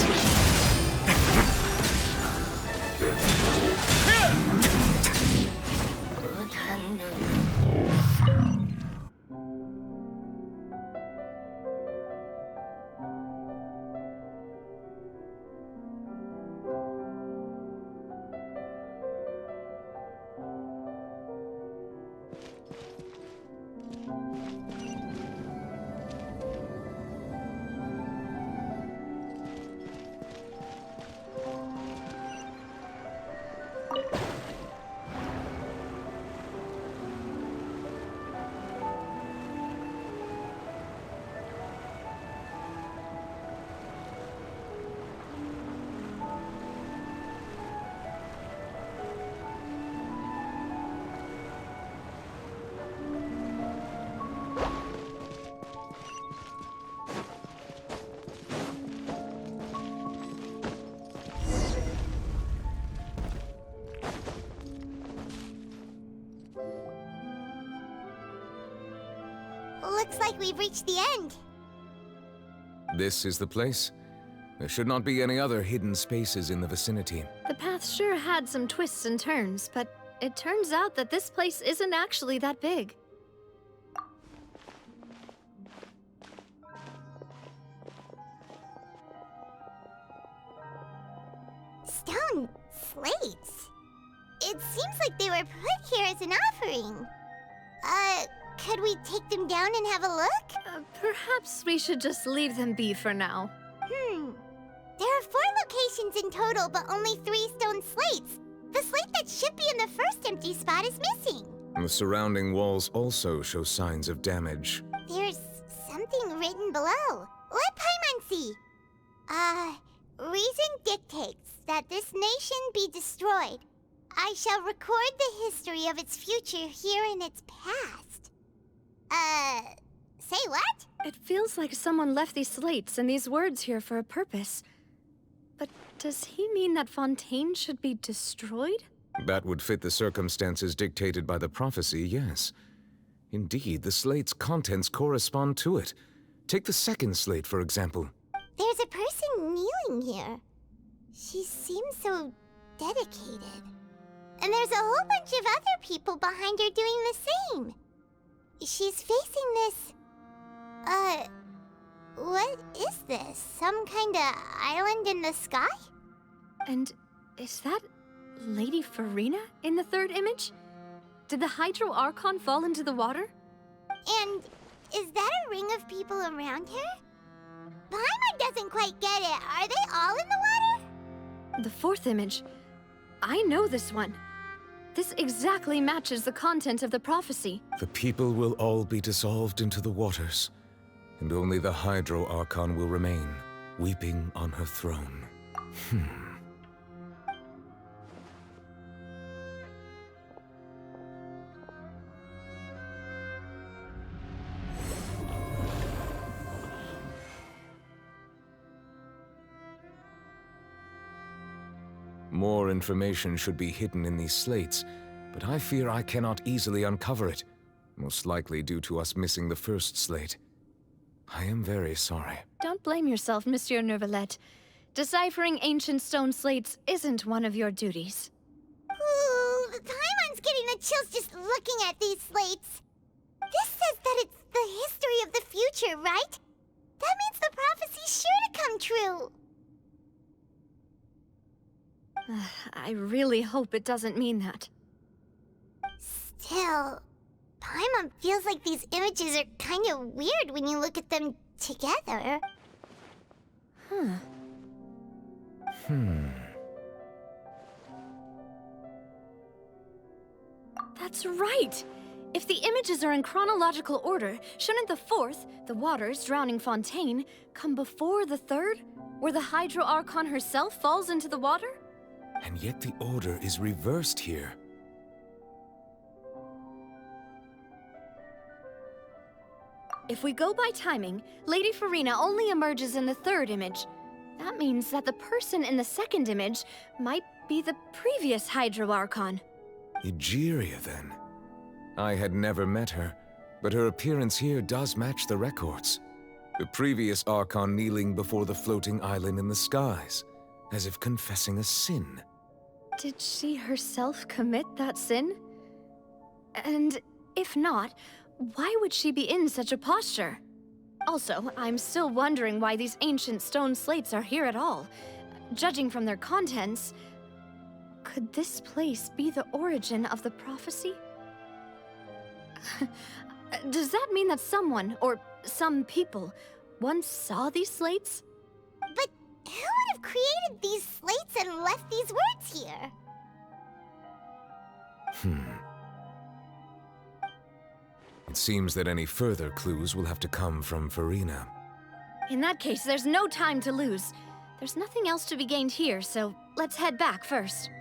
Looks like we've reached the end. This is the place. There should not be any other hidden spaces in the vicinity. The path sure had some twists and turns, but it turns out that this place isn't actually that big. Stone slates. It seems like they were put here as an offering. Could we take them down and have a look? Perhaps we should just leave them be for now. There are 4 locations in total, but only 3 stone slates. The slate that should be in the first empty spot is missing. The surrounding walls also show signs of damage. There's something written below. Let Paimon see. Reason dictates that this nation be destroyed. I shall record the history of its future here in its past. Say what? It feels like someone left these slates and these words here for a purpose. But does he mean that Fontaine should be destroyed? That would fit the circumstances dictated by the prophecy, yes. Indeed, the slate's contents correspond to it. Take the second slate, for example. There's a person kneeling here. She seems so dedicated. And there's a whole bunch of other people behind her doing the same. She's facing this... what is this? Some kind of island in the sky? And is that Lady Furina in the third image? Did the Hydro Archon fall into the water? And is that a ring of people around her? Paimon doesn't quite get it. Are they all in the water? The fourth image. I know this one. This exactly matches the content of the prophecy. The people will all be dissolved into the waters, and only the Hydro Archon will remain, weeping on her throne. More information should be hidden in these slates, but I fear I cannot easily uncover it, most likely due to us missing the first slate. I am very sorry. Don't blame yourself, Monsieur Neuvillette. Deciphering ancient stone slates isn't one of your duties. Ooh, Paimon's getting the chills just looking at these slates. This says that it's the history of the future, right? That means the prophecy's sure to come true. I really hope it doesn't mean that. Still, Paimon feels like these images are kind of weird when you look at them together. That's right! If the images are in chronological order, shouldn't the fourth, the waters drowning Fontaine, come before the third, where the Hydro Archon herself falls into the water? And yet the order is reversed here. If we go by timing, Lady Furina only emerges in the third image. That means that the person in the second image might be the previous Hydro Archon. Egeria, then. I had never met her, but her appearance here does match the records. The previous Archon kneeling before the floating island in the skies, as if confessing a sin. Did she herself commit that sin? And if not, why would she be in such a posture? Also, I'm still wondering why these ancient stone slates are here at all. Judging from their contents, could this place be the origin of the prophecy? Does that mean that someone, or some people, once saw these slates? But who would have created these slates and left these words here? It seems that any further clues will have to come from Furina. In that case, there's no time to lose. There's nothing else to be gained here, so let's head back first.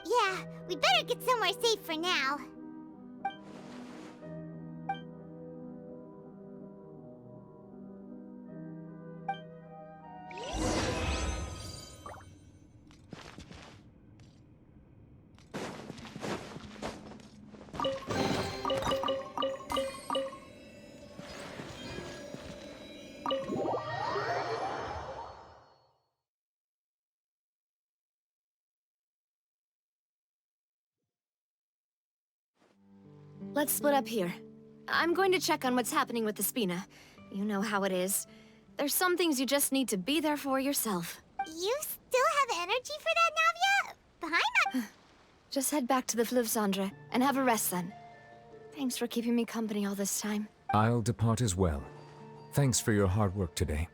Yeah, we better get somewhere safe for now. Let's split up here. I'm going to check on what's happening with the Spina. You know how it is. There's some things you just need to be there for yourself. You still have energy for that, Navia? Behind Just head back to the Fleuve-Cendre and have a rest then. Thanks for keeping me company all this time. I'll depart as well. Thanks for your hard work today.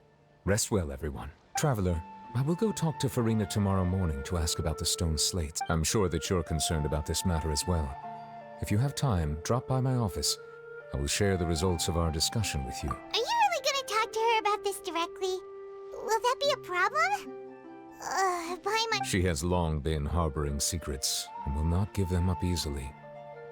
Rest well, everyone. Traveler, I will go talk to Furina tomorrow morning to ask about the stone slates. I'm sure that you're concerned about this matter as well. If you have time, drop by my office. I will share the results of our discussion with you. Are you really gonna talk to her about this directly? Will that be a problem? Paimon... She has long been harboring secrets, and will not give them up easily.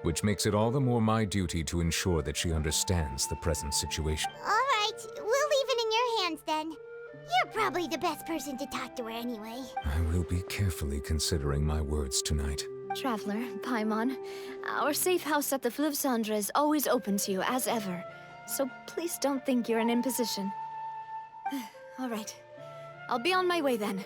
Which makes it all the more my duty to ensure that she understands the present situation. Alright, we'll leave it in your hands then. You're probably the best person to talk to her anyway. I will be carefully considering my words tonight. Traveler, Paimon, our safe house at the Fleuve-Cendre is always open to you, as ever. So please don't think you're an imposition. All right. I'll be on my way then.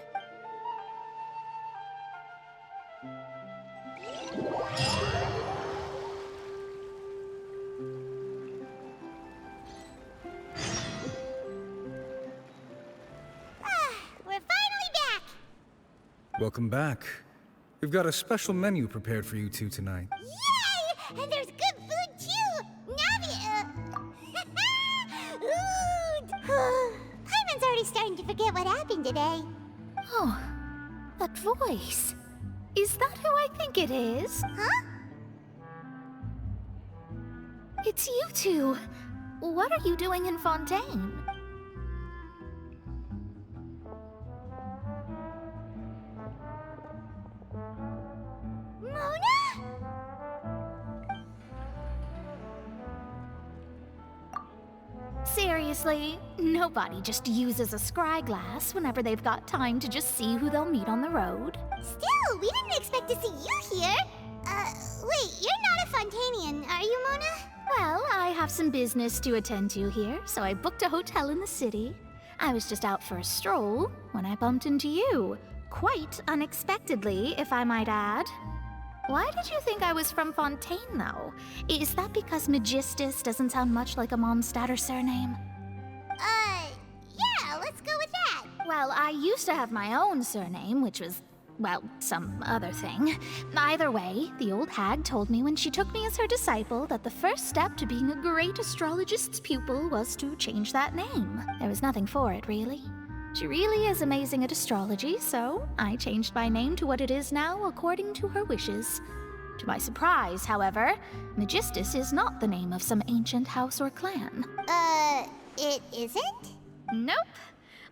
We're finally back! Welcome back. We've got a special menu prepared for you two tonight. Yay! And there's good food too! Navia! Paimon's already starting to forget what happened today. Oh, that voice. Is that who I think it is? Huh? It's you two. What are you doing in Fontaine? Seriously, nobody just uses a scry glass whenever they've got time to just see who they'll meet on the road. Still, we didn't expect to see you here. Wait, you're not a Fontanian, are you, Mona? Well, I have some business to attend to here, so I booked a hotel in the city. I was just out for a stroll when I bumped into you. Quite unexpectedly, if I might add. Why did you think I was from Fontaine, though? Is that because Magistus doesn't sound much like a Mondstatter surname? Yeah, let's go with that. Well, I used to have my own surname, which was well, some other thing. Either way, the old hag told me when she took me as her disciple that the first step to being a great astrologist's pupil was to change that name. There was nothing for it, really. She really is amazing at astrology, so I changed my name to what it is now according to her wishes. To my surprise, however, Magistus is not the name of some ancient house or clan. It isn't? Nope.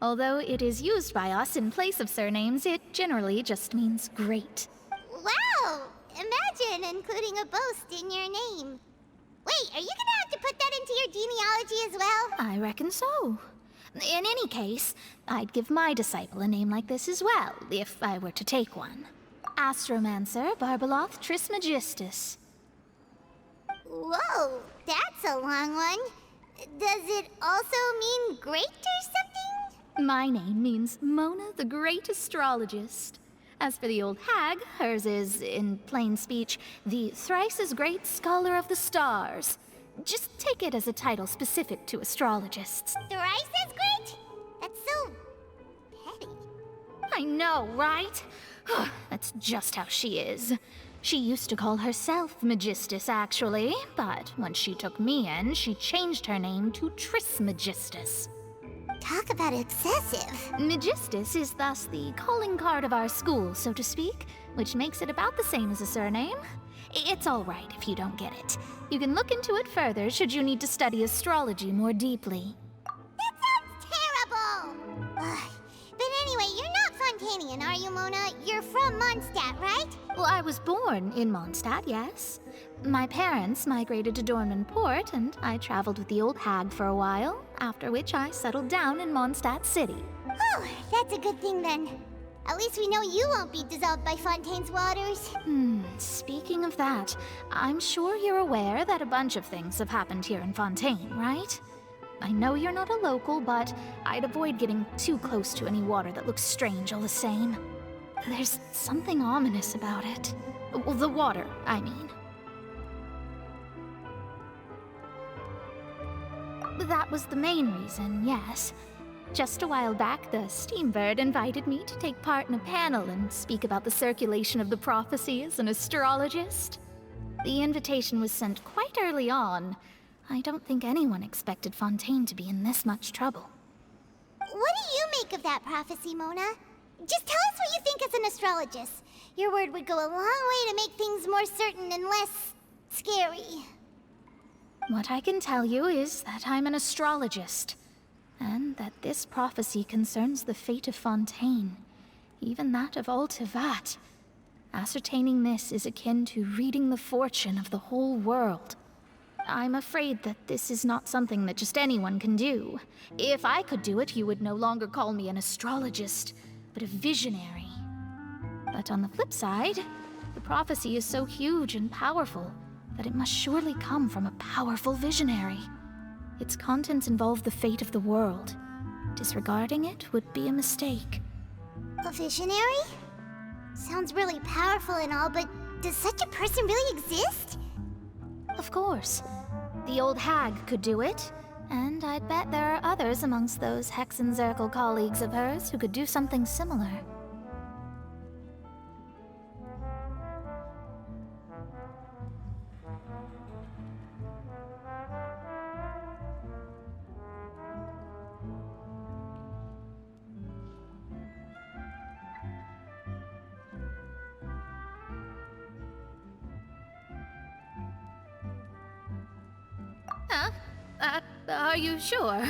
Although it is used by us in place of surnames, it generally just means great. Wow! Imagine including a boast in your name. Wait, are you gonna have to put that into your genealogy as well? I reckon so. In any case, I'd give my disciple a name like this as well, if I were to take one. Astromancer Barbeloth Trismegistus. Whoa, that's a long one. Does it also mean great or something? My name means Mona the Great Astrologist. As for the old hag, hers is, in plain speech, the thrice-as-great Scholar of the Stars. Just take it as a title specific to astrologists. Thrice as great? That's so petty. I know, right? That's just how she is. She used to call herself Magistus, actually, but when she took me in, she changed her name to Trismegistus. Talk about excessive. Magistus is thus the calling card of our school, so to speak, which makes it about the same as a surname. It's all right if you don't get it. You can look into it further should you need to study astrology more deeply. That sounds terrible! But anyway, you're not Fontanian, are you, Mona? You're from Mondstadt, right? Well, I was born in Mondstadt, yes. My parents migrated to Dornman Port, and I traveled with the old hag for a while, after which I settled down in Mondstadt City. Oh, that's a good thing then. At least we know you won't be dissolved by Fontaine's waters. Speaking of that, I'm sure you're aware that a bunch of things have happened here in Fontaine, right? I know you're not a local, but I'd avoid getting too close to any water that looks strange all the same. There's something ominous about it. Well, the water, I mean. That was the main reason, yes. Just a while back, the Steambird invited me to take part in a panel and speak about the circulation of the prophecy as an astrologist. The invitation was sent quite early on. I don't think anyone expected Fontaine to be in this much trouble. What do you make of that prophecy, Mona? Just tell us what you think as an astrologist. Your word would go a long way to make things more certain and less scary. What I can tell you is that I'm an astrologist, and that this prophecy concerns the fate of Fontaine, even that of all Tevat. Ascertaining this is akin to reading the fortune of the whole world. I'm afraid that this is not something that just anyone can do. If I could do it, you would no longer call me an astrologist, but a visionary. But on the flip side, the prophecy is so huge and powerful that it must surely come from a powerful visionary. Its contents involve the fate of the world. Disregarding it would be a mistake. A visionary? Sounds really powerful and all, but does such a person really exist? Of course. The old hag could do it, and I'd bet there are others amongst those Hexenzirkel colleagues of hers who could do something similar. Huh? Are you sure?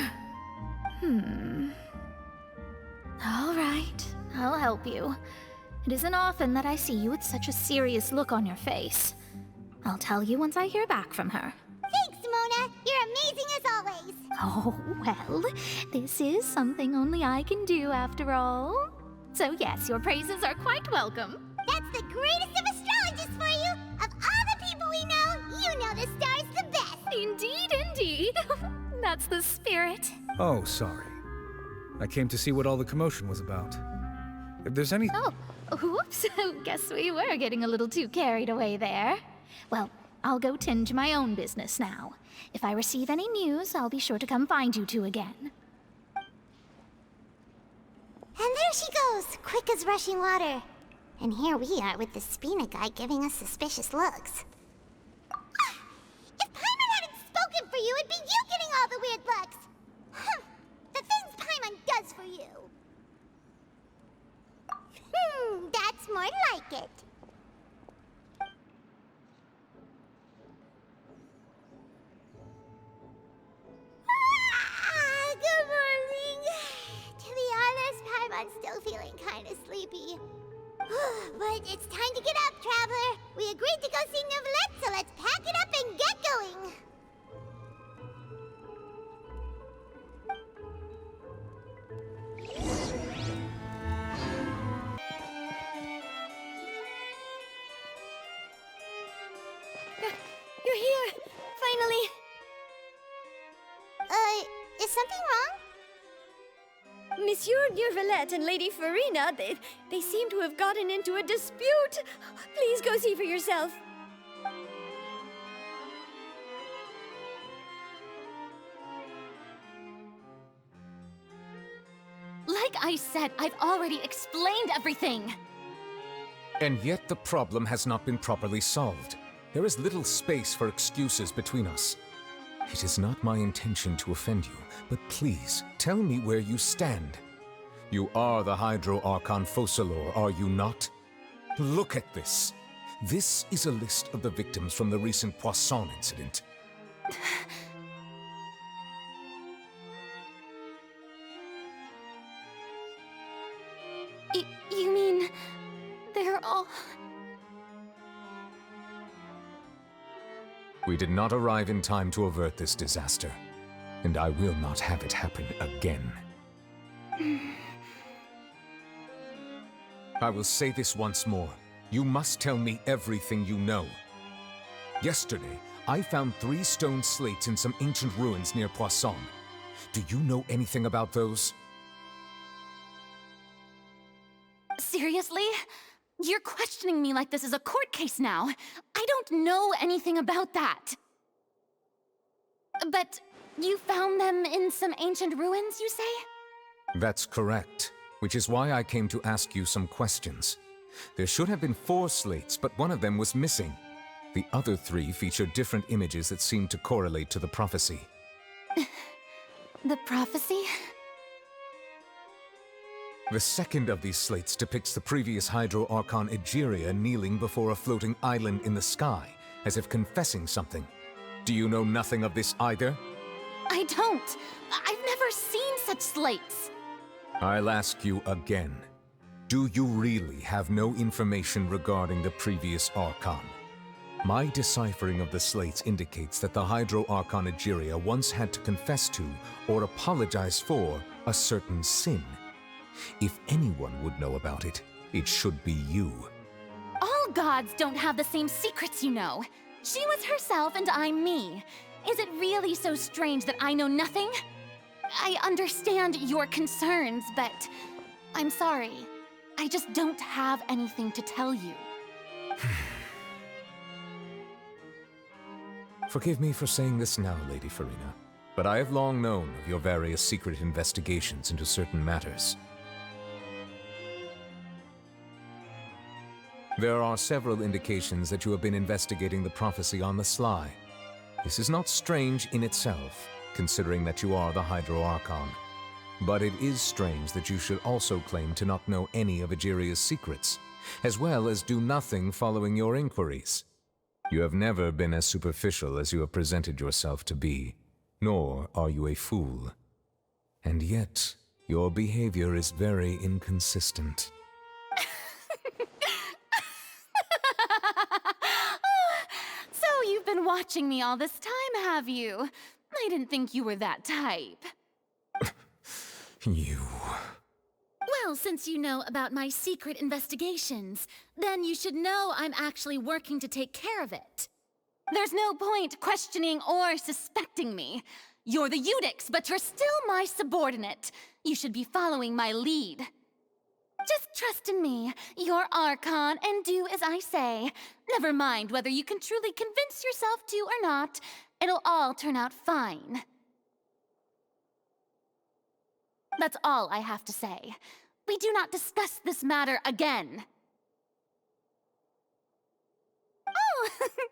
All right, I'll help you. It isn't often that I see you with such a serious look on your face. I'll tell you once I hear back from her. Thanks, Mona! You're amazing as always! Oh, well, this is something only I can do after all. So yes, your praises are quite welcome. That's the greatest of astrologists for you! Of all the people we know, you know the star's the best! Indeed, indeed. That's the spirit. Oh, sorry. I came to see what all the commotion was about. If there's any— Oh, whoops. Guess we were getting a little too carried away there. Well, I'll go tend to my own business now. If I receive any news, I'll be sure to come find you two again. And there she goes, quick as rushing water. And here we are with the Spina guy giving us suspicious looks. If Paimon hadn't spoken for you, it'd be you getting all the weird looks! The things Paimon does for you! That's more like it. Good morning. To be honest, Paimon's still feeling kind of sleepy. But it's time to get up, Traveler. We agreed to go see Neuvillete, so let's pack it up and get going. You're here! Finally! Is something wrong? Monsieur Neuvillette and Lady Furina, they seem to have gotten into a dispute. Please go see for yourself. Like I said, I've already explained everything. And yet the problem has not been properly solved. There is little space for excuses between us. It is not my intention to offend you, but please, tell me where you stand. You are the Hydro Archon Focalor, are you not? Look at this. This is a list of the victims from the recent Poisson incident. You mean... they're all... We did not arrive in time to avert this disaster, and I will not have it happen again. I will say this once more. You must tell me everything you know. Yesterday, I found 3 stone slates in some ancient ruins near Poisson. Do you know anything about those? Seriously? You're questioning me like this is a court case now. I don't know anything about that. But you found them in some ancient ruins, you say? That's correct, which is why I came to ask you some questions. There should have been 4 slates, but one of them was missing. The other 3 featured different images that seemed to correlate to the prophecy. The prophecy? The second of these slates depicts the previous Hydro Archon Egeria kneeling before a floating island in the sky, as if confessing something. Do you know nothing of this either? I don't. I've never seen such slates. I'll ask you again. Do you really have no information regarding the previous Archon? My deciphering of the slates indicates that the Hydro Archon Egeria once had to confess to, or apologize for, a certain sin. If anyone would know about it, it should be you. All gods don't have the same secrets, you know. She was herself and I'm me. Is it really so strange that I know nothing? I understand your concerns, but I'm sorry. I just don't have anything to tell you. Forgive me for saying this now, Lady Furina, but I have long known of your various secret investigations into certain matters. There are several indications that you have been investigating the prophecy on the sly. This is not strange in itself, considering that you are the Hydro Archon. But it is strange that you should also claim to not know any of Egeria's secrets, as well as do nothing following your inquiries. You have never been as superficial as you have presented yourself to be, nor are you a fool. And yet, your behavior is very inconsistent. So you've been watching me all this time, have you? I didn't think you were that type. You... Well, since you know about my secret investigations, then you should know I'm actually working to take care of it. There's no point questioning or suspecting me. You're the Eudix, but you're still my subordinate. You should be following my lead. Just trust in me, you're Archon, and do as I say. Never mind whether you can truly convince yourself to or not. It'll all turn out fine. That's all I have to say. We do not discuss this matter again.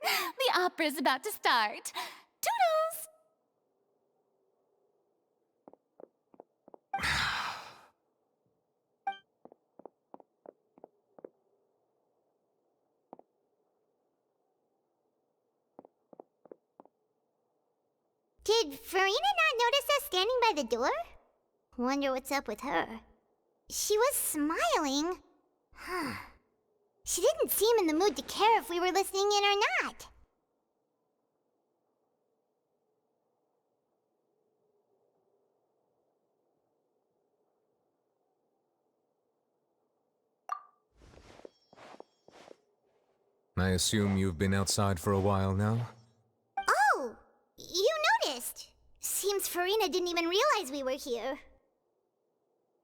The opera's about to start. Toodles! Did Furina not notice us standing by the door? Wonder what's up with her. She was smiling. Huh. She didn't seem in the mood to care if we were listening in or not. I assume you've been outside for a while now? Oh! You noticed! Seems Furina didn't even realize we were here.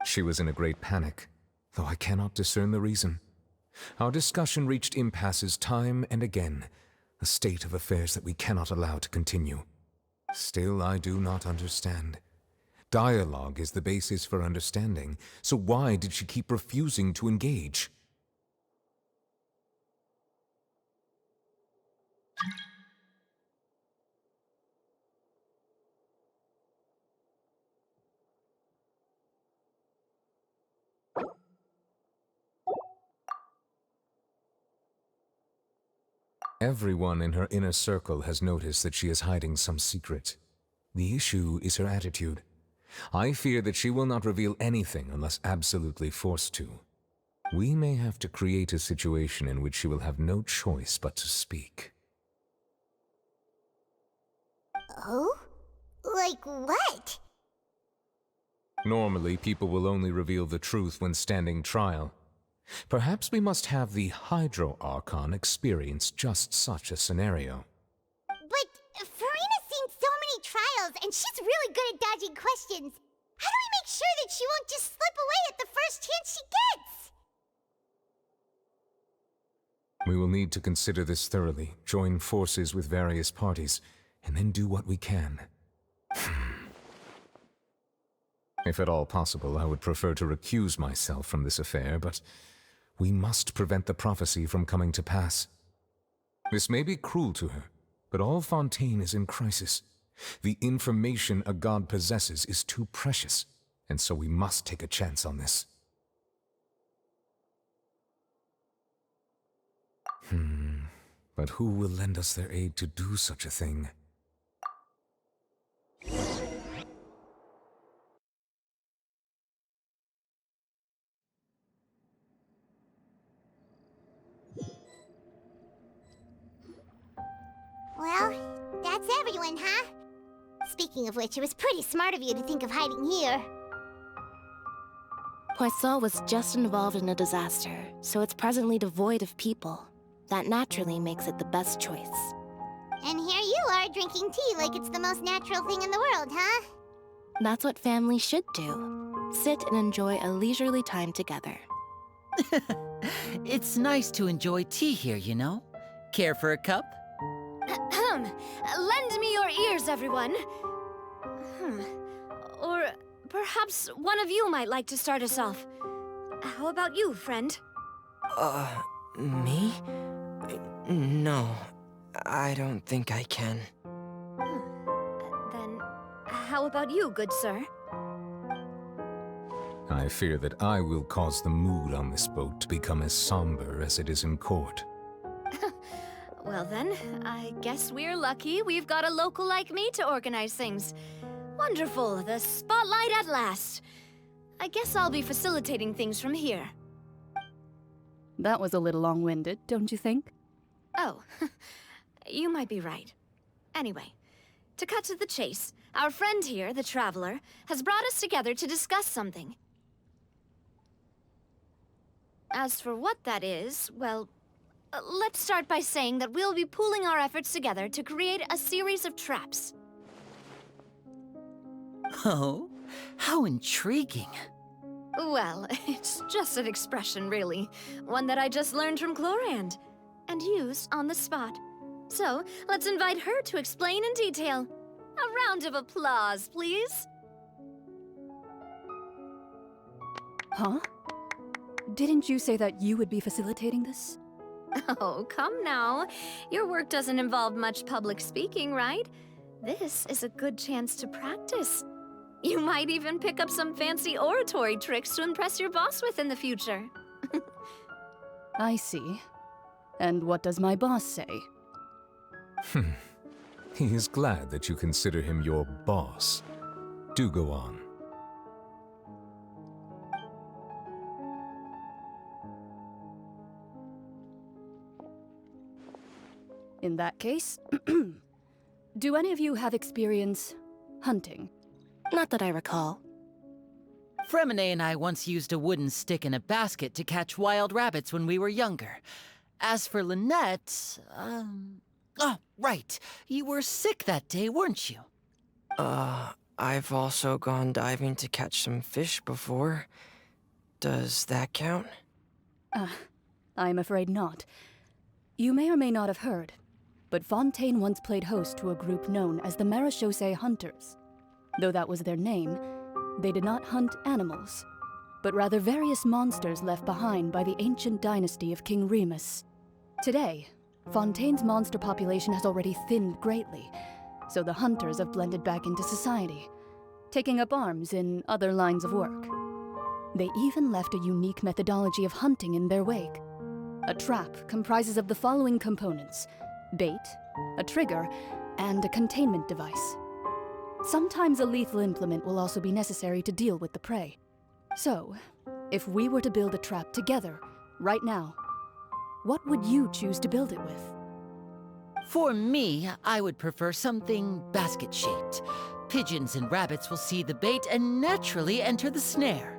She was in a great panic, though I cannot discern the reason. Our discussion reached impasses time and again, a state of affairs that we cannot allow to continue. Still, I do not understand. Dialogue is the basis for understanding, so why did she keep refusing to engage? Everyone in her inner circle has noticed that she is hiding some secret. The issue is her attitude. I fear that she will not reveal anything unless absolutely forced to. We may have to create a situation in which she will have no choice but to speak. Oh? Like what? Normally, people will only reveal the truth when standing trial. Perhaps we must have the Hydro Archon experience just such a scenario. But Furina's seen so many trials, and she's really good at dodging questions. How do we make sure that she won't just slip away at the first chance she gets? We will need to consider this thoroughly, join forces with various parties, and then do what we can. If at all possible, I would prefer to recuse myself from this affair, but we must prevent the prophecy from coming to pass. This may be cruel to her, but all Fontaine is in crisis. The information a god possesses is too precious, and so we must take a chance on this. But who will lend us their aid to do such a thing? Well, that's everyone, huh? Speaking of which, it was pretty smart of you to think of hiding here. Poisson was just involved in a disaster, so it's presently devoid of people. That naturally makes it the best choice. And here you are drinking tea like it's the most natural thing in the world, huh? That's what families should do. Sit and enjoy a leisurely time together. It's nice to enjoy tea here, you know? Care for a cup? Lend me your ears, everyone. Or perhaps one of you might like to start us off. How about you, friend? Me? No, I don't think I can. Then, how about you, good sir? I fear that I will cause the mood on this boat to become as somber as it is in court. Well then, I guess we're lucky we've got a local like me to organize things. Wonderful, the spotlight at last. I guess I'll be facilitating things from here. That was a little long-winded, don't you think? Oh, you might be right. Anyway, to cut to the chase, our friend here, the Traveler, has brought us together to discuss something. As for what that is, well, let's start by saying that we'll be pooling our efforts together to create a series of traps. Oh, how intriguing. Well, it's just an expression, really. One that I just learned from Chlorand, and used on the spot. So, let's invite her to explain in detail. A round of applause, please. Huh? Didn't you say that you would be facilitating this? Oh, come now. Your work doesn't involve much public speaking, right? This is a good chance to practice. You might even pick up some fancy oratory tricks to impress your boss with in the future. I see. And what does my boss say? He is glad that you consider him your boss. Do go on. In that case, do any of you have experience hunting? Not that I recall. Fremine and I once used a wooden stick in a basket to catch wild rabbits when we were younger. As for Lynette, oh, right. You were sick that day, weren't you? I've also gone diving to catch some fish before. Does that count? I'm afraid not. You may or may not have heard, but Fontaine once played host to a group known as the Marechaussee Hunters. Though that was their name, they did not hunt animals, but rather various monsters left behind by the ancient dynasty of King Remus. Today, Fontaine's monster population has already thinned greatly, so the hunters have blended back into society, taking up arms in other lines of work. They even left a unique methodology of hunting in their wake. A trap comprises of the following components: bait, a trigger, and a containment device. Sometimes a lethal implement will also be necessary to deal with the prey. So, if we were to build a trap together, right now, what would you choose to build it with? For me, I would prefer something basket-shaped. Pigeons and rabbits will see the bait and naturally enter the snare.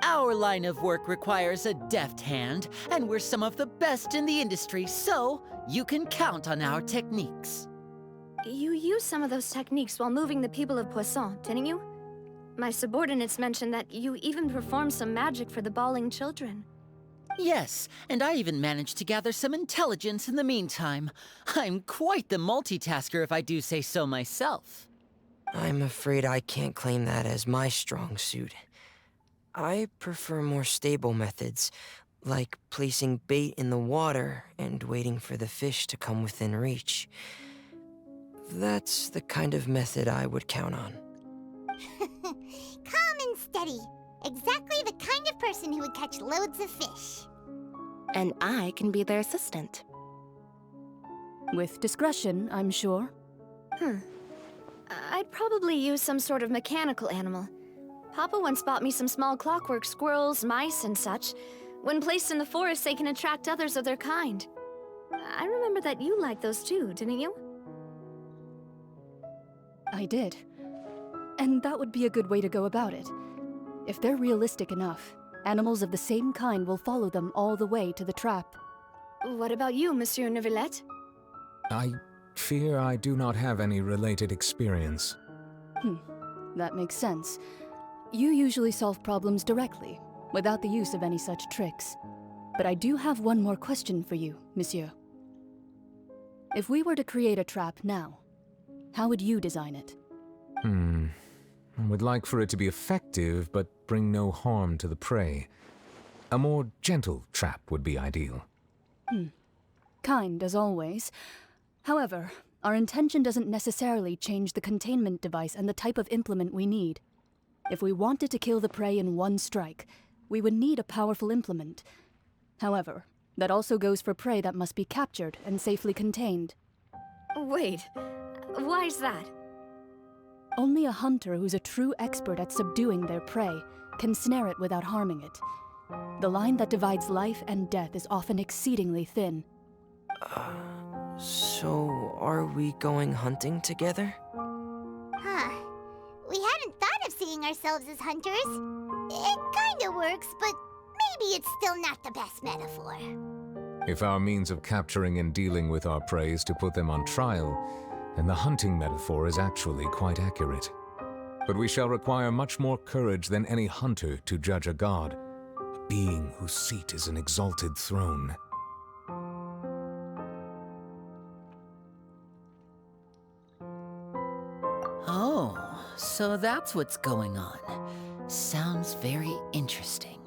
Our line of work requires a deft hand, and we're some of the best in the industry, so you can count on our techniques. You used some of those techniques while moving the people of Poisson, didn't you? My subordinates mentioned that you even performed some magic for the bawling children. Yes, and I even managed to gather some intelligence in the meantime. I'm quite the multitasker if I do say so myself. I'm afraid I can't claim that as my strong suit. I prefer more stable methods, like placing bait in the water and waiting for the fish to come within reach. That's the kind of method I would count on. Calm and steady. Exactly the kind of person who would catch loads of fish. And I can be their assistant. With discretion, I'm sure. I'd probably use some sort of mechanical animal. Papa once bought me some small clockwork squirrels, mice, and such. When placed in the forest, they can attract others of their kind. I remember that you liked those too, didn't you? I did. And that would be a good way to go about it. If they're realistic enough, animals of the same kind will follow them all the way to the trap. What about you, Monsieur Neuvillete? I fear I do not have any related experience. That makes sense. You usually solve problems directly, without the use of any such tricks. But I do have one more question for you, Monsieur. If we were to create a trap now, how would you design it? I would like for it to be effective, but bring no harm to the prey. A more gentle trap would be ideal. Kind, as always. However, our intention doesn't necessarily change the containment device and the type of implement we need. If we wanted to kill the prey in one strike, we would need a powerful implement. However, that also goes for prey that must be captured and safely contained. Wait, why's that? Only a hunter who's a true expert at subduing their prey can snare it without harming it. The line that divides life and death is often exceedingly thin. So are we going hunting together? We hadn't thought of seeing ourselves as hunters. It kinda works, but maybe it's still not the best metaphor. If our means of capturing and dealing with our prey is to put them on trial, then the hunting metaphor is actually quite accurate. But we shall require much more courage than any hunter to judge a god, a being whose seat is an exalted throne. Oh, so that's what's going on. Sounds very interesting.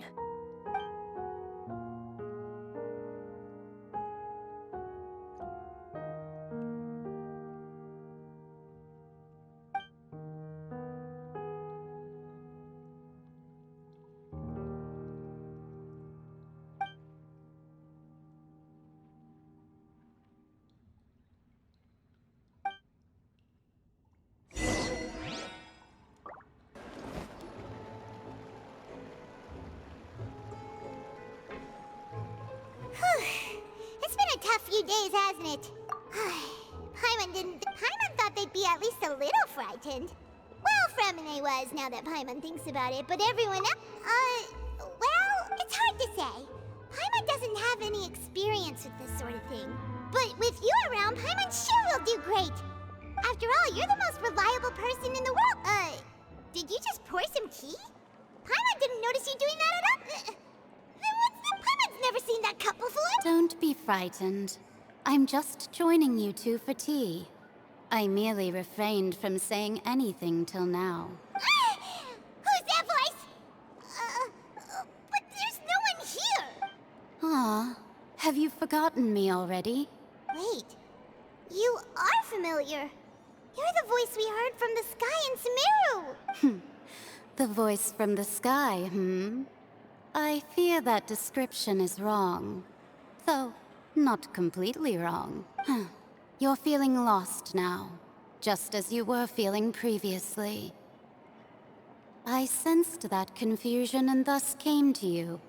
few days, hasn't it? Paimon thought they'd be at least a little frightened. Well, Fremine was, now that Paimon thinks about it, but everyone else, well, it's hard to say. Paimon doesn't have any experience with this sort of thing. But with you around, Paimon sure will do great. After all, you're the most reliable person in the world. Did you just pour some tea? Paimon didn't notice you doing that at all. Then what's the... Paimon's never seen that cup before. Don't be frightened. I'm just joining you two for tea. I merely refrained from saying anything till now. Who's that voice? But there's no one here. Aw, have you forgotten me already? Wait, you are familiar. You're the voice we heard from the sky in Sumeru. The voice from the sky, I fear that description is wrong. Though, not completely wrong. You're feeling lost now, just as you were feeling previously. I sensed that confusion and thus came to you.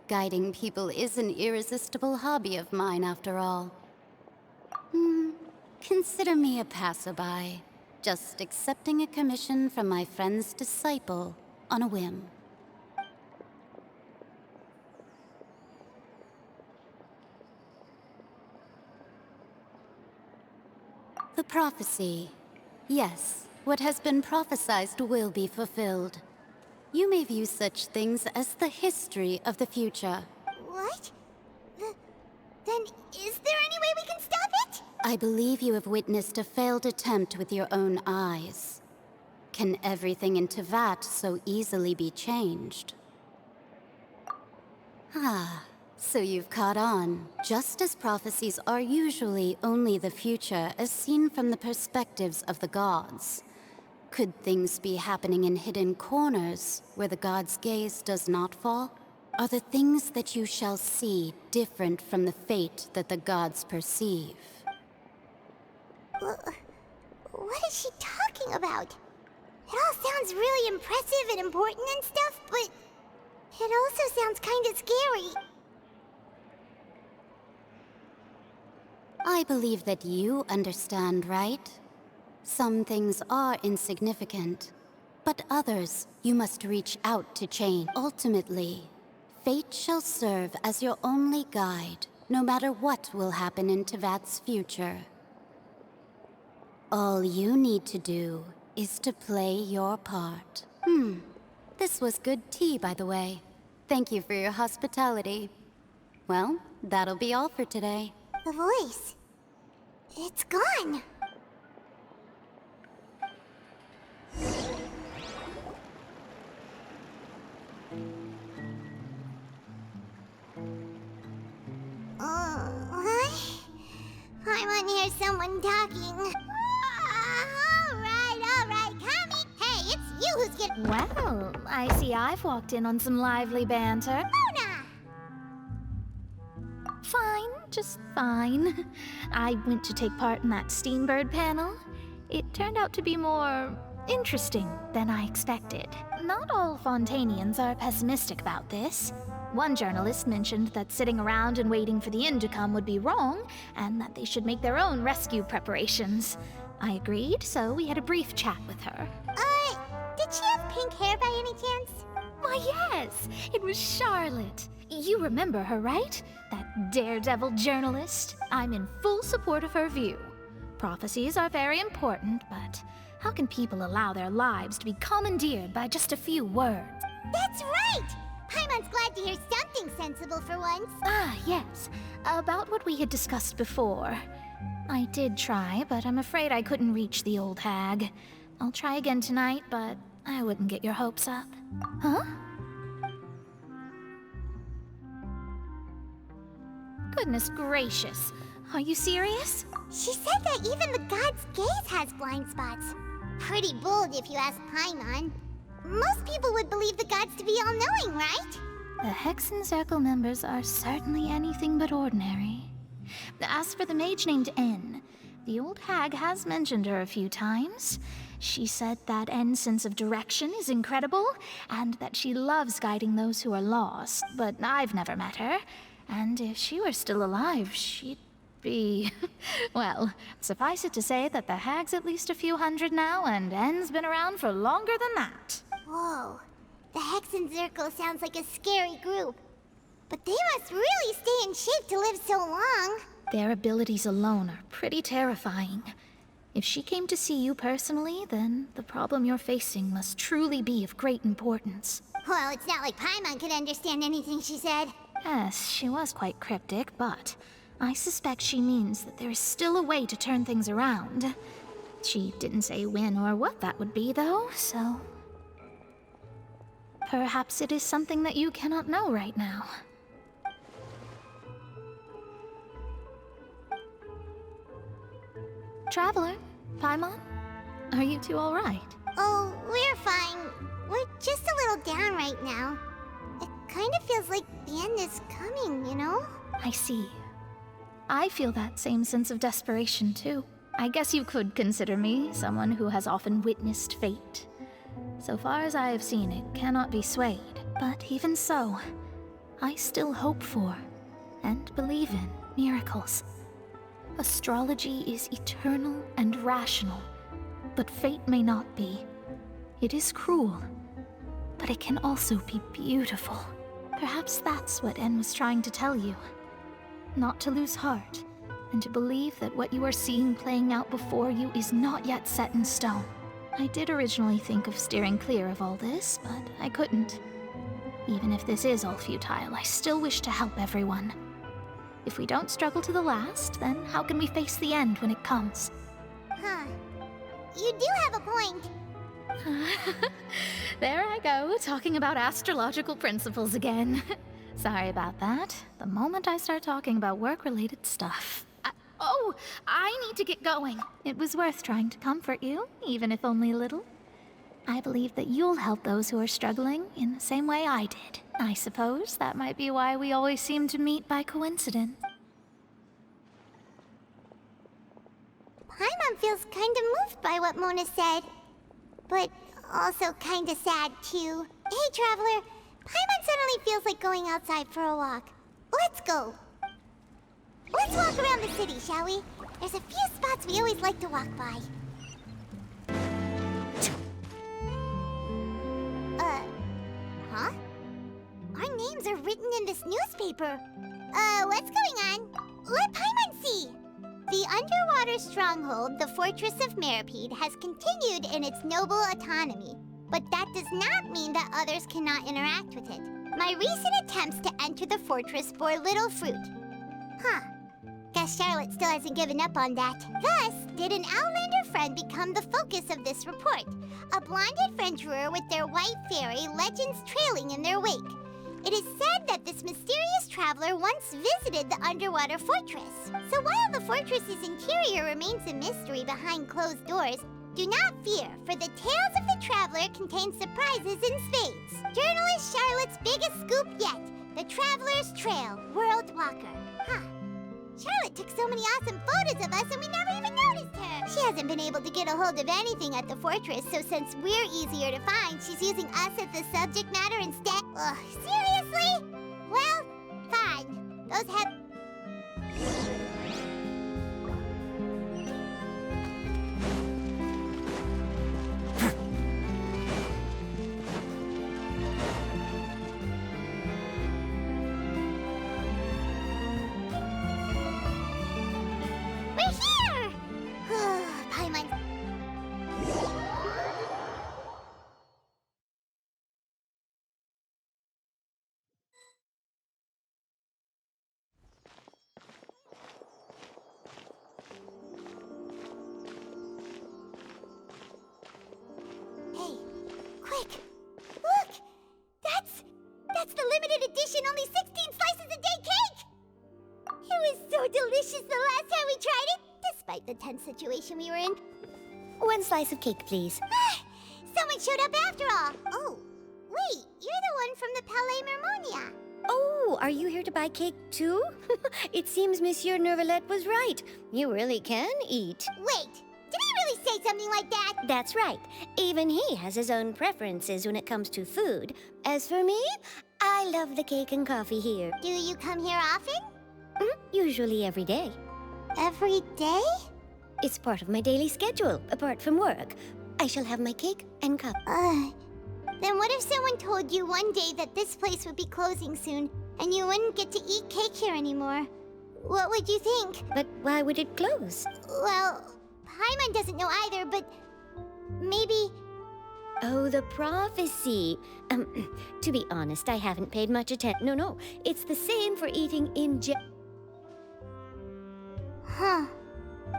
Guiding people is an irresistible hobby of mine, after all. Consider me a passerby, just accepting a commission from my friend's disciple on a whim. The prophecy. Yes, what has been prophesied will be fulfilled. You may view such things as the history of the future. What? Then is there any way we can stop it? I believe you have witnessed a failed attempt with your own eyes. Can everything in Tevat so easily be changed? So you've caught on. Just as prophecies are usually only the future as seen from the perspectives of the gods, could things be happening in hidden corners where the gods' gaze does not fall? Are the things that you shall see different from the fate that the gods perceive? What is she talking about? It all sounds really impressive and important and stuff, but it also sounds kinda scary. I believe that you understand, right? Some things are insignificant, but others you must reach out to change. Ultimately, fate shall serve as your only guide, no matter what will happen in Tevat's future. All you need to do is to play your part. This was good tea, by the way. Thank you for your hospitality. Well, that'll be all for today. The voice. It's gone. I want to hear someone talking. All right, Kami. Hey, it's you who's getting... Well, I see I've walked in on some lively banter. Mona! Fine, just fine. I went to take part in that Steambird panel. It turned out to be more interesting than I expected. Not all Fontanians are pessimistic about this. One journalist mentioned that sitting around and waiting for the end to come would be wrong, and that they should make their own rescue preparations. I agreed, so we had a brief chat with her. Did she have pink hair by any chance? Why, yes! It was Charlotte. You remember her, right? That daredevil journalist? I'm in full support of her view. Prophecies are very important, but how can people allow their lives to be commandeered by just a few words? That's right! Paimon's glad to hear something sensible for once. Yes. About what we had discussed before. I did try, but I'm afraid I couldn't reach the old hag. I'll try again tonight, but I wouldn't get your hopes up. Huh? Goodness gracious. Are you serious? She said that even the god's gaze has blind spots. Pretty bold if you ask Paimon. Most people would believe the gods to be all-knowing, right? The Hexen Circle members are certainly anything but ordinary. As for the mage named N, the old hag has mentioned her a few times. She said that N's sense of direction is incredible, and that she loves guiding those who are lost, but I've never met her. And if she were still alive, she'd be. Well, suffice it to say that the hag's at least a few hundred now, and N's been around for longer than that. Whoa. The Hexen Circle sounds like a scary group. But they must really stay in shape to live so long. Their abilities alone are pretty terrifying. If she came to see you personally, then the problem you're facing must truly be of great importance. Well, it's not like Paimon could understand anything she said. Yes, she was quite cryptic, but I suspect she means that there is still a way to turn things around. She didn't say when or what that would be, though, so... Perhaps it is something that you cannot know right now. Traveler, Paimon, are you two all right? Oh, we're fine. We're just a little down right now. It kind of feels like the end is coming, you know? I see. I feel that same sense of desperation, too. I guess you could consider me someone who has often witnessed fate. So far as I have seen, it cannot be swayed. But even so, I still hope for, and believe in, miracles. Astrology is eternal and rational, but fate may not be. It is cruel, but it can also be beautiful. Perhaps that's what En was trying to tell you. Not to lose heart, and to believe that what you are seeing playing out before you is not yet set in stone. I did originally think of steering clear of all this, but I couldn't. Even if this is all futile, I still wish to help everyone. If we don't struggle to the last, then how can we face the end when it comes? Huh. You do have a point. There I go, talking about astrological principles again. Sorry about that. The moment I start talking about work-related stuff... I need to get going. It was worth trying to comfort you, even if only a little. I believe that you'll help those who are struggling in the same way I did. I suppose that might be why we always seem to meet by coincidence. Paimon feels kind of moved by what Mona said. But also kind of sad, too. Hey, Traveler. Paimon suddenly feels like going outside for a walk. Let's go. Let's walk around the city, shall we? There's a few spots we always like to walk by. Huh? Our names are written in this newspaper. What's going on? Let Paimon see! The underwater stronghold, the Fortress of Meripede, has continued in its noble autonomy. But that does not mean that others cannot interact with it. My recent attempts to enter the fortress bore little fruit. Huh. Guess Charlotte still hasn't given up on that. Thus, did an Outlander friend become the focus of this report. A blonde adventurer with their white fairy, legends trailing in their wake. It is said that this mysterious traveler once visited the underwater fortress. So while the fortress's interior remains a mystery behind closed doors, do not fear, for the tales of the traveler contain surprises in spades. Journalist Charlotte's biggest scoop yet, the Traveler's Trail, World Walker. Huh. Charlotte took so many awesome photos of us and we never even noticed her. She hasn't been able to get a hold of anything at the fortress, so since we're easier to find, she's using us as the subject matter instead. Ugh, seriously? Well, fine. Those have... That's the limited edition, only 16 slices a day cake! It was so delicious the last time we tried it, despite the tense situation we were in. One slice of cake, please. Someone showed up after all. Oh, wait, you're the one from the Palais Mermonia. Oh, are you here to buy cake too? It seems Monsieur Neuvillette was right. You really can eat. Wait, did he really say something like that? That's right. Even he has his own preferences when it comes to food. As for me, I love the cake and coffee here. Do you come here often? Usually every day. Every day? It's part of my daily schedule, apart from work. I shall have my cake and cup. Then what if someone told you one day that this place would be closing soon, and you wouldn't get to eat cake here anymore? What would you think? But why would it close? Well, Paimon doesn't know either, but maybe... Oh, the prophecy. To be honest, I haven't paid much attention. No, it's the same for eating in Huh.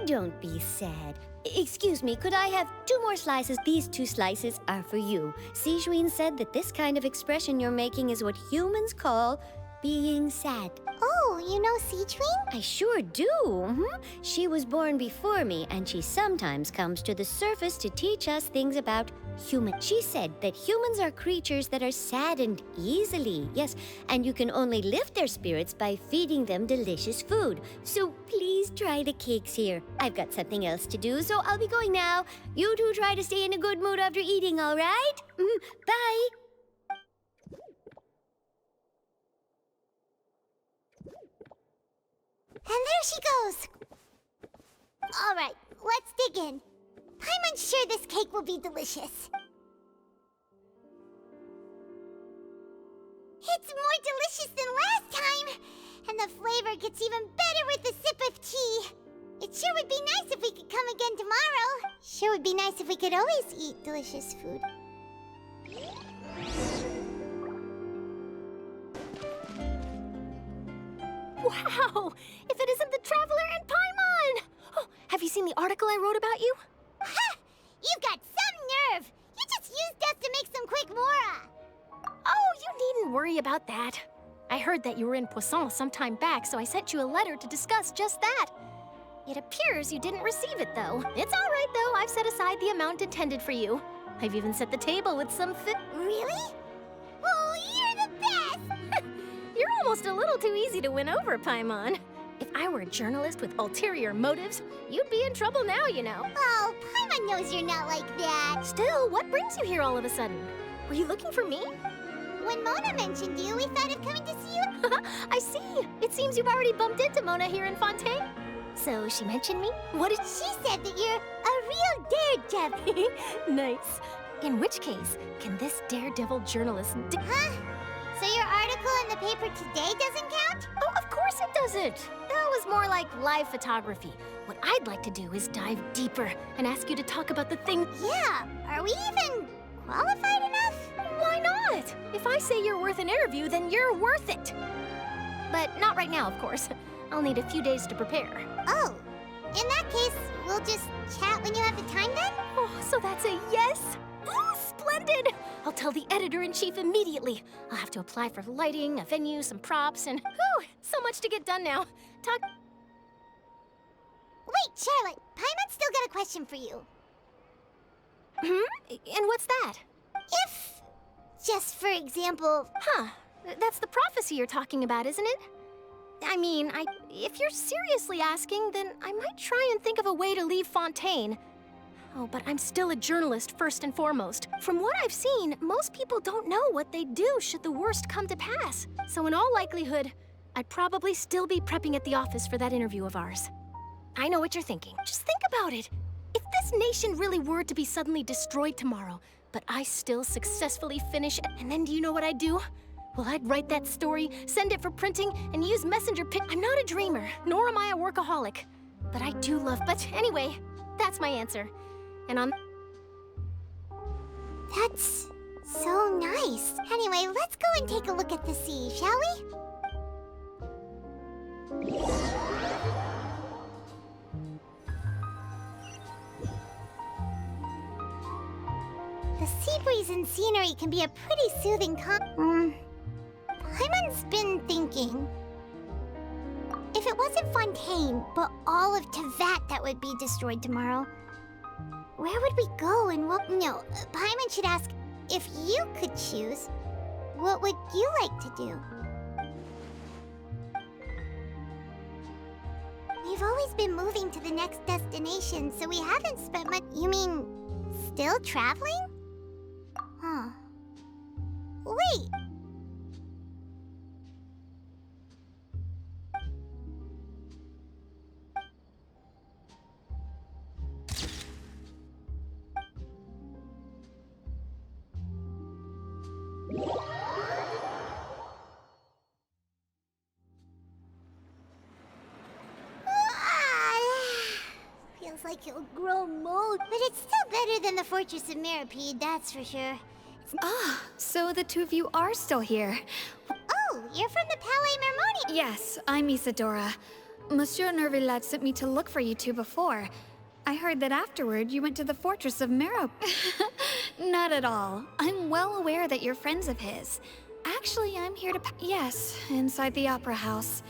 Don't be sad. Excuse me, could I have 2 more slices? These 2 slices are for you. Sijuin said that this kind of expression you're making is what humans call being sad. Oh, you know Sijuin? I sure do. She was born before me, and she sometimes comes to the surface to teach us things about humans. She said that humans are creatures that are saddened easily. Yes, and you can only lift their spirits by feeding them delicious food. So please try the cakes here. I've got something else to do, so I'll be going now. You two try to stay in a good mood after eating, all right? Bye. And there she goes! Alright, let's dig in. Paimon's sure this cake will be delicious. It's more delicious than last time! And the flavor gets even better with a sip of tea. It sure would be nice if we could come again tomorrow. Sure would be nice if we could always eat delicious food. Wow! If it isn't the Traveler and Paimon! Oh, have you seen the article I wrote about you? Ha! You've got some nerve! You just used us to make some quick mora! Oh, you needn't worry about that. I heard that you were in Poisson some time back, so I sent you a letter to discuss just that. It appears you didn't receive it, though. It's all right, though. I've set aside the amount intended for you. I've even set the table with some Really? Oh, you're the best! You're almost a little too easy to win over, Paimon. If I were a journalist with ulterior motives, you'd be in trouble now, you know. Oh, Paimon knows you're not like that. Still, what brings you here all of a sudden? Were you looking for me? When Mona mentioned you, we thought of coming to see you. I see. It seems you've already bumped into Mona here in Fontaine. So she mentioned me? What did she said that you're a real daredevil? Nice. In which case, can this daredevil journalist Huh? So your article in the paper today doesn't count? Oh, of course it doesn't. That was more like live photography. What I'd like to do is dive deeper and ask you to talk about the thing. Yeah, are we even qualified enough? Why not? If I say you're worth an interview, then you're worth it. But not right now, of course. I'll need a few days to prepare. Oh, in that case, we'll just chat when you have the time then? Oh, so that's a yes? Ooh, splendid! I'll tell the editor-in-chief immediately. I'll have to apply for lighting, a venue, some props, and whew, so much to get done now. Wait, Charlotte, Paimon's still got a question for you. And what's that? If, just for example... Huh, that's the prophecy you're talking about, isn't it? I mean, if you're seriously asking, then I might try and think of a way to leave Fontaine. Oh, but I'm still a journalist first and foremost. From what I've seen, most people don't know what they'd do should the worst come to pass. So in all likelihood, I'd probably still be prepping at the office for that interview of ours. I know what you're thinking. Just think about it. If this nation really were to be suddenly destroyed tomorrow, but I still successfully finish, and then do you know what I'd do? Well, I'd write that story, send it for printing, and use messenger I'm not a dreamer, nor am I a workaholic. But I do love, but anyway, that's my answer. And on... That's so nice. Anyway, let's go and take a look at the sea, shall we? The sea breeze and scenery can be a pretty soothing Paimon's been thinking. If it wasn't Fontaine, but all of Tevat that would be destroyed tomorrow, where would we go and what? No, Paimon should ask, if you could choose, what would you like to do? We've always been moving to the next destination, so we haven't spent much... You mean, still traveling? Huh. Wait! like it'll grow mold, but it's still better than the Fortress of Mirapede, that's for sure. Ah, so the two of you are still here. Oh, you're from the Palais Mermoni. Yes, I'm Isadora. Monsieur Neuvillete sent me to look for you two before. I heard that afterward you went to the Fortress of Mero. Not at all. I'm well aware that you're friends of his. Actually, I'm here to... Yes, inside the Opera House.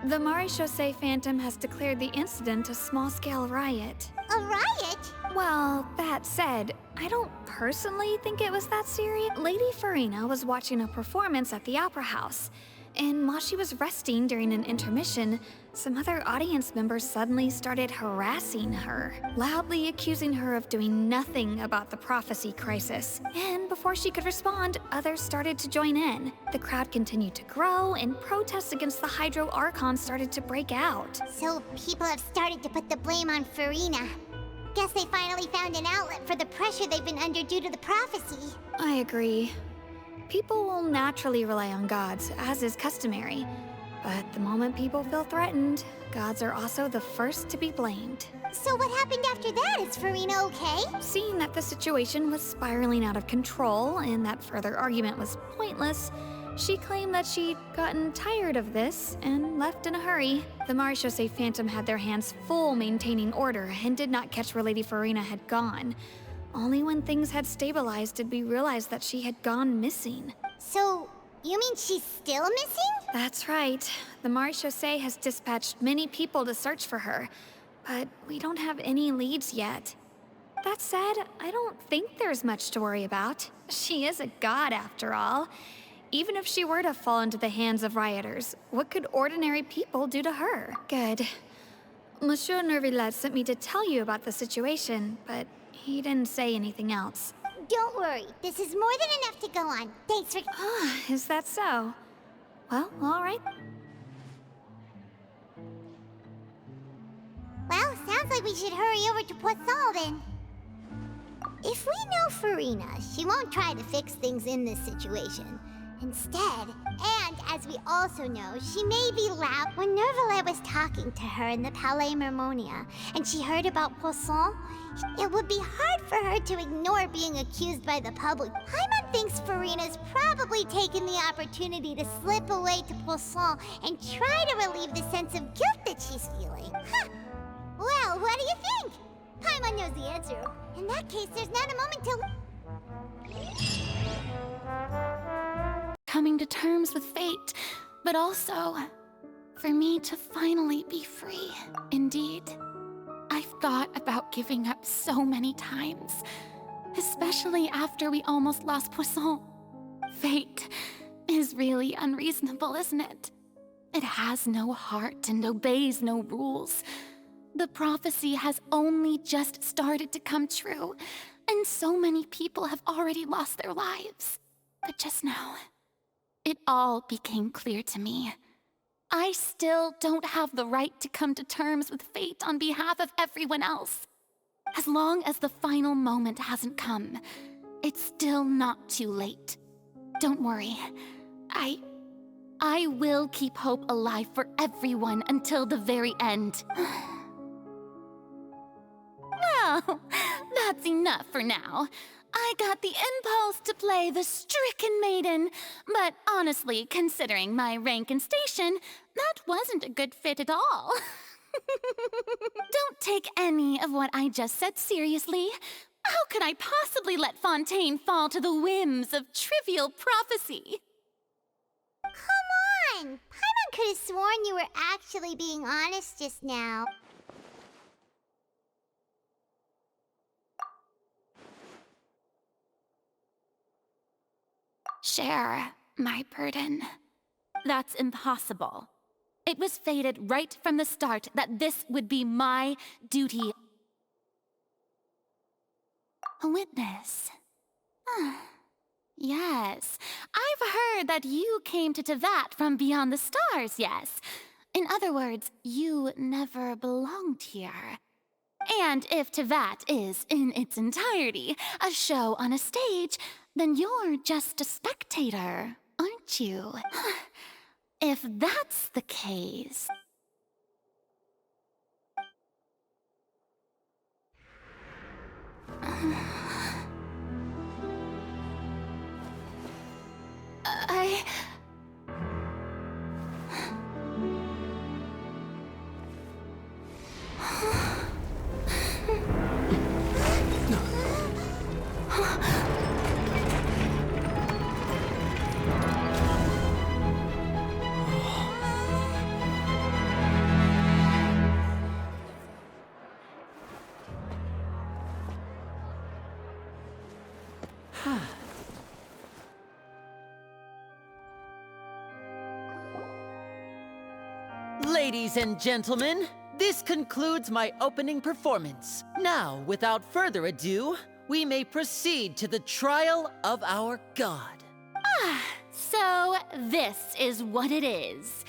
The Maréchaussée Phantom has declared the incident a small-scale riot. A riot? Well, that said, I don't personally think it was that serious. Lady Furina was watching a performance at the Opera House, and while she was resting during an intermission, some other audience members suddenly started harassing her, loudly accusing her of doing nothing about the prophecy crisis. And before she could respond, others started to join in. The crowd continued to grow, and protests against the Hydro Archon started to break out. So people have started to put the blame on Furina. Guess they finally found an outlet for the pressure they've been under due to the prophecy. I agree. People will naturally rely on gods, as is customary. But the moment people feel threatened, gods are also the first to be blamed. So what happened after that? Is Furina okay? Seeing that the situation was spiraling out of control and that further argument was pointless, she claimed that she'd gotten tired of this and left in a hurry. The Maréchaussée Phantom had their hands full maintaining order and did not catch where Lady Furina had gone. Only when things had stabilized did we realize that she had gone missing. So, you mean she's still missing? That's right. The Maréchaussée has dispatched many people to search for her, but we don't have any leads yet. That said, I don't think there's much to worry about. She is a god, after all. Even if she were to fall into the hands of rioters, what could ordinary people do to her? Good. Monsieur Neuvillete sent me to tell you about the situation, but he didn't say anything else. Don't worry, this is more than enough to go on. Thanks for... Ah, is that so? Well, all right. Well, sounds like we should hurry over to Poisson then. If we know Furina, she won't try to fix things in this situation. Instead, and as we also know, she may be loud. When Neuvillette was talking to her in the Palais Mermonia, and she heard about Poisson, it would be hard for her to ignore being accused by the public. Paimon thinks Furina's probably taken the opportunity to slip away to Poisson and try to relieve the sense of guilt that she's feeling. Huh. Well, what do you think? Paimon knows the answer. In that case, there's not a moment to... Coming to terms with fate, but also for me to finally be free. Indeed, I've thought about giving up so many times, especially after we almost lost Poisson. Fate is really unreasonable, isn't it? It has no heart and obeys no rules. The prophecy has only just started to come true, and so many people have already lost their lives. But just now, it all became clear to me. I still don't have the right to come to terms with fate on behalf of everyone else. As long as the final moment hasn't come, it's still not too late. Don't worry. I will keep hope alive for everyone until the very end. Well, that's enough for now. I got the impulse to play the stricken maiden, but honestly, considering my rank and station, that wasn't a good fit at all. Don't take any of what I just said seriously. How could I possibly let Fontaine fall to the whims of trivial prophecy? Come on! Paimon could have sworn you were actually being honest just now. Share my burden. That's impossible. It was fated right from the start that this would be my duty. A witness. Yes, I've heard that you came to Tevat from beyond the stars, yes. In other words, you never belonged here. And if Tevat is, in its entirety, a show on a stage, then you're just a spectator, aren't you? If that's the case... Ladies and gentlemen, this concludes my opening performance. Now, without further ado, we may proceed to the trial of our god. So this is what it is.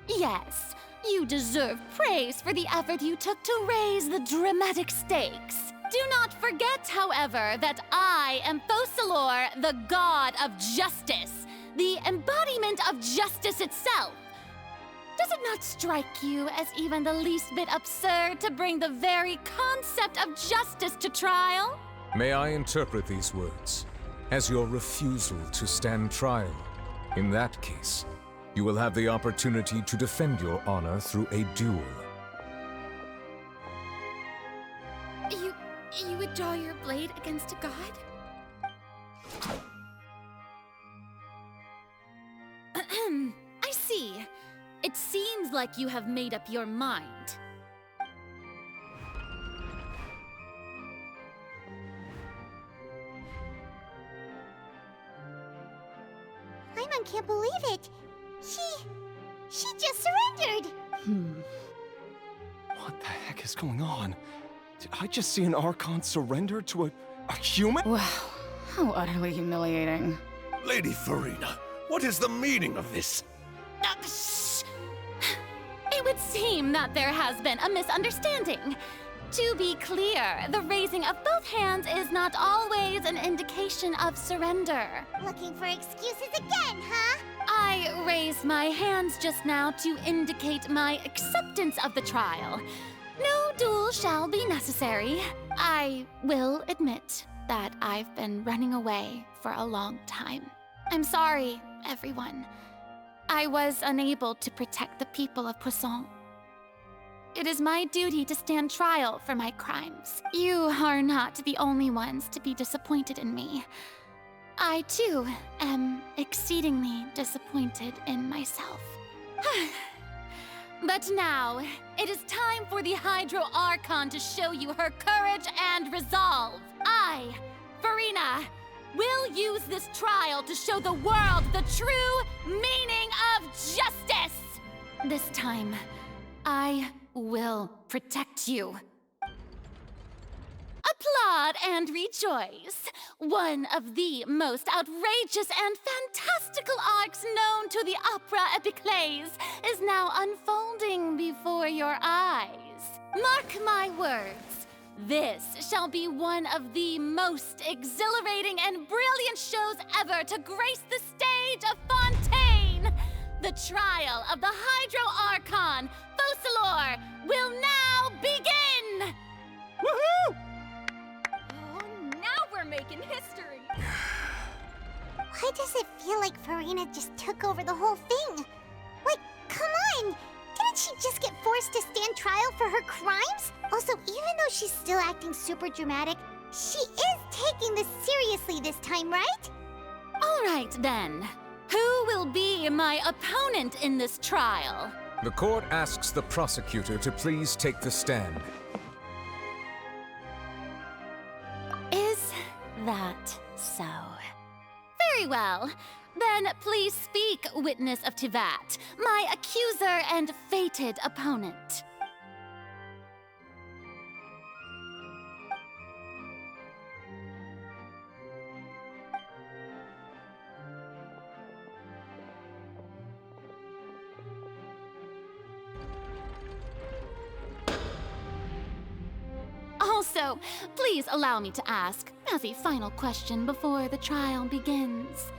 Yes, you deserve praise for the effort you took to raise the dramatic stakes. Do not forget, however, that I am Poisson, the god of justice, the embodiment of justice itself. Does it not strike you as even the least bit absurd to bring the very concept of justice to trial? May I interpret these words as your refusal to stand trial? In that case, you will have the opportunity to defend your honor through a duel. You would draw your blade against a god? I see. It seems like you have made up your mind. Paimon can't believe it. She just surrendered. What the heck is going on? Did I just see an Archon surrender to a human? Wow, how utterly humiliating. Lady Furina, what is the meaning of this? It would seem that there has been a misunderstanding. To be clear, the raising of both hands is not always an indication of surrender. Looking for excuses again, huh? I raised my hands just now to indicate my acceptance of the trial. No duel shall be necessary. I will admit that I've been running away for a long time. I'm sorry, everyone. I was unable to protect the people of Poisson. It is my duty to stand trial for my crimes. You are not the only ones to be disappointed in me. I, too, am exceedingly disappointed in myself. But now, it is time for the Hydro Archon to show you her courage and resolve. I, Furina, will use this trial to show the world the true meaning of justice! This time, I will protect you. Applaud and rejoice! One of the most outrageous and fantastical arcs known to the opera epiclese is now unfolding before your eyes. Mark my words, this shall be one of the most exhilarating and brilliant shows ever to grace the stage of Fontaine! The trial of the Hydro Archon, Focalor, will now begin! Woohoo! Oh, now we're making history! Why does it feel like Furina just took over the whole thing? Like, come on! Didn't she just get forced to stand trial for her crimes? Also, even though she's still acting super dramatic, she is taking this seriously this time, right? All right, then. Who will be my opponent in this trial? The court asks the prosecutor to please take the stand. Is that so? Very well. Then please speak, witness of Tivat, my accuser and fated opponent. Also, please allow me to ask, as a final question before the trial begins,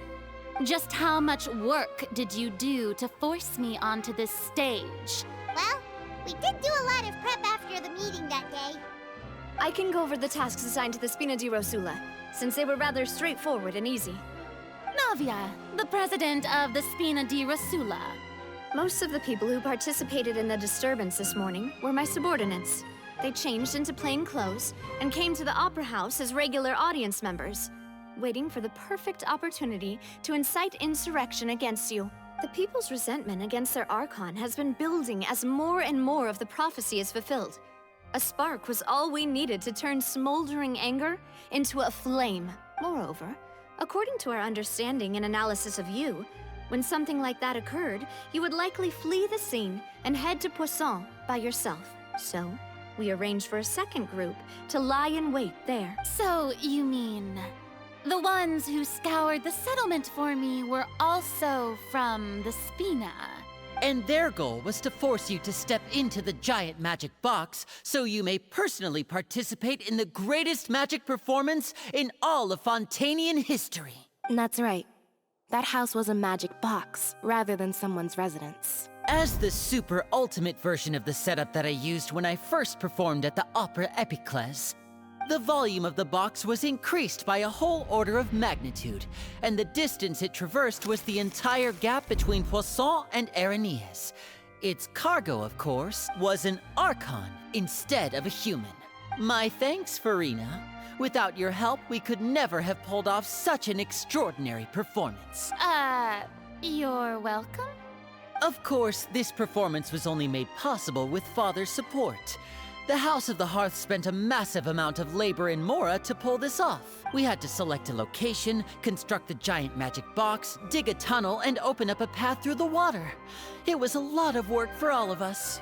just how much work did you do to force me onto this stage? Well, we did do a lot of prep after the meeting that day. I can go over the tasks assigned to the Spina di Rosula, since they were rather straightforward and easy. Navia, the president of the Spina di Rosula. Most of the people who participated in the disturbance this morning were my subordinates. They changed into plain clothes and came to the Opera House as regular audience members, waiting for the perfect opportunity to incite insurrection against you. The people's resentment against their Archon has been building as more and more of the prophecy is fulfilled. A spark was all we needed to turn smoldering anger into a flame. Moreover, according to our understanding and analysis of you, when something like that occurred, you would likely flee the scene and head to Poisson by yourself. So, we arranged for a second group to lie in wait there. So, you mean the ones who scoured the settlement for me were also from the Spina? And their goal was to force you to step into the giant magic box so you may personally participate in the greatest magic performance in all of Fontanian history. That's right. That house was a magic box, rather than someone's residence. As the super ultimate version of the setup that I used when I first performed at the Opera Epiclese, the volume of the box was increased by a whole order of magnitude, and the distance it traversed was the entire gap between Poisson and Areneas. Its cargo, of course, was an Archon instead of a human. My thanks, Furina. Without your help, we could never have pulled off such an extraordinary performance. You're welcome? Of course, this performance was only made possible with Father's support. The House of the Hearth spent a massive amount of labor in Mora to pull this off. We had to select a location, construct the giant magic box, dig a tunnel, and open up a path through the water. It was a lot of work for all of us.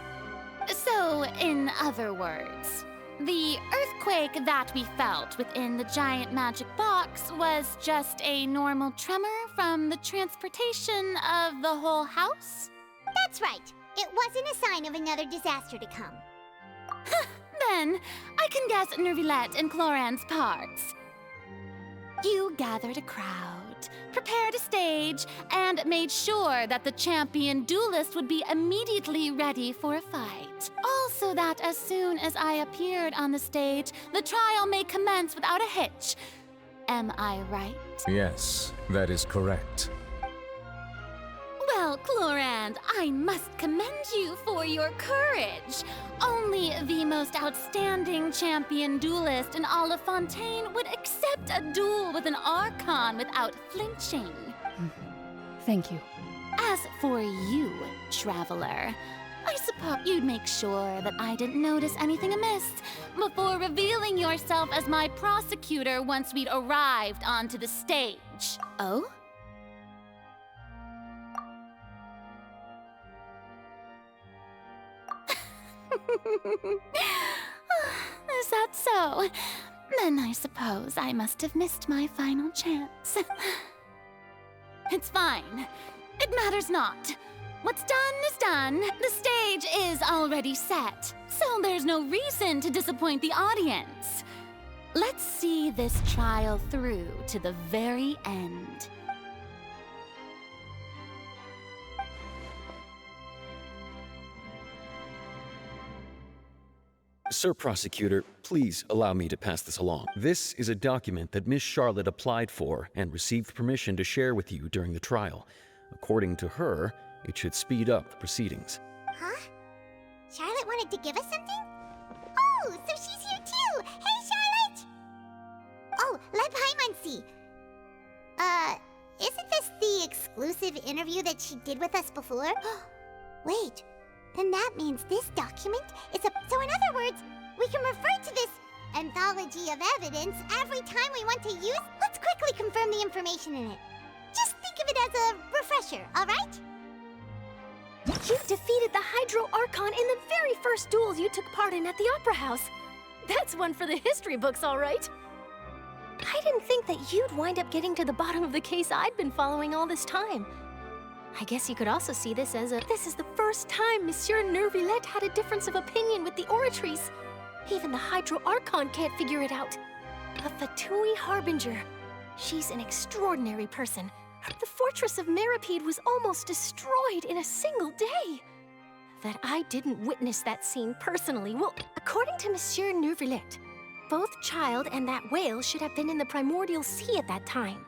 So, in other words, the earthquake that we felt within the giant magic box was just a normal tremor from the transportation of the whole house? That's right. It wasn't a sign of another disaster to come. Then, I can guess Neuvillette and Cloran's parts. You gathered a crowd, prepared a stage, and made sure that the champion duelist would be immediately ready for a fight. Also that as soon as I appeared on the stage, the trial may commence without a hitch. Am I right? Yes, that is correct. Well, Cloran, I must commend you for your courage. Only the most outstanding champion duelist in all of Fontaine would accept a duel with an Archon without flinching. Thank you. As for you, Traveler, I suppose you'd make sure that I didn't notice anything amiss before revealing yourself as my prosecutor once we'd arrived onto the stage. Oh? Is that so? Then I suppose I must have missed my final chance. It's fine. It matters not. What's done is done. The stage is already set, so there's no reason to disappoint the audience. Let's see this trial through to the very end. Sir Prosecutor, please allow me to pass this along. This is a document that Miss Charlotte applied for and received permission to share with you during the trial. According to her, it should speed up the proceedings. Huh? Charlotte wanted to give us something? Oh, so she's here too! Hey, Charlotte! Oh, let Paimon see. Isn't this the exclusive interview that she did with us before? Wait, then that means this document is a... So in other words, we can refer to this anthology of evidence every time we want to use... Let's quickly confirm the information in it. Just think of it as a refresher, all right? You defeated the Hydro Archon in the very first duels you took part in at the Opera House. That's one for the history books, all right. I didn't think that you'd wind up getting to the bottom of the case I'd been following all this time. I guess you could also see this as this is the first time Monsieur Neuvillete had a difference of opinion with the Oratrice. Even the Hydro Archon can't figure it out. A Fatui Harbinger. She's an extraordinary person. The fortress of Meripede was almost destroyed in a single day. That I didn't witness that scene personally, well, according to Monsieur Neuvillete, Both Child and that whale should have been in the primordial sea at that time.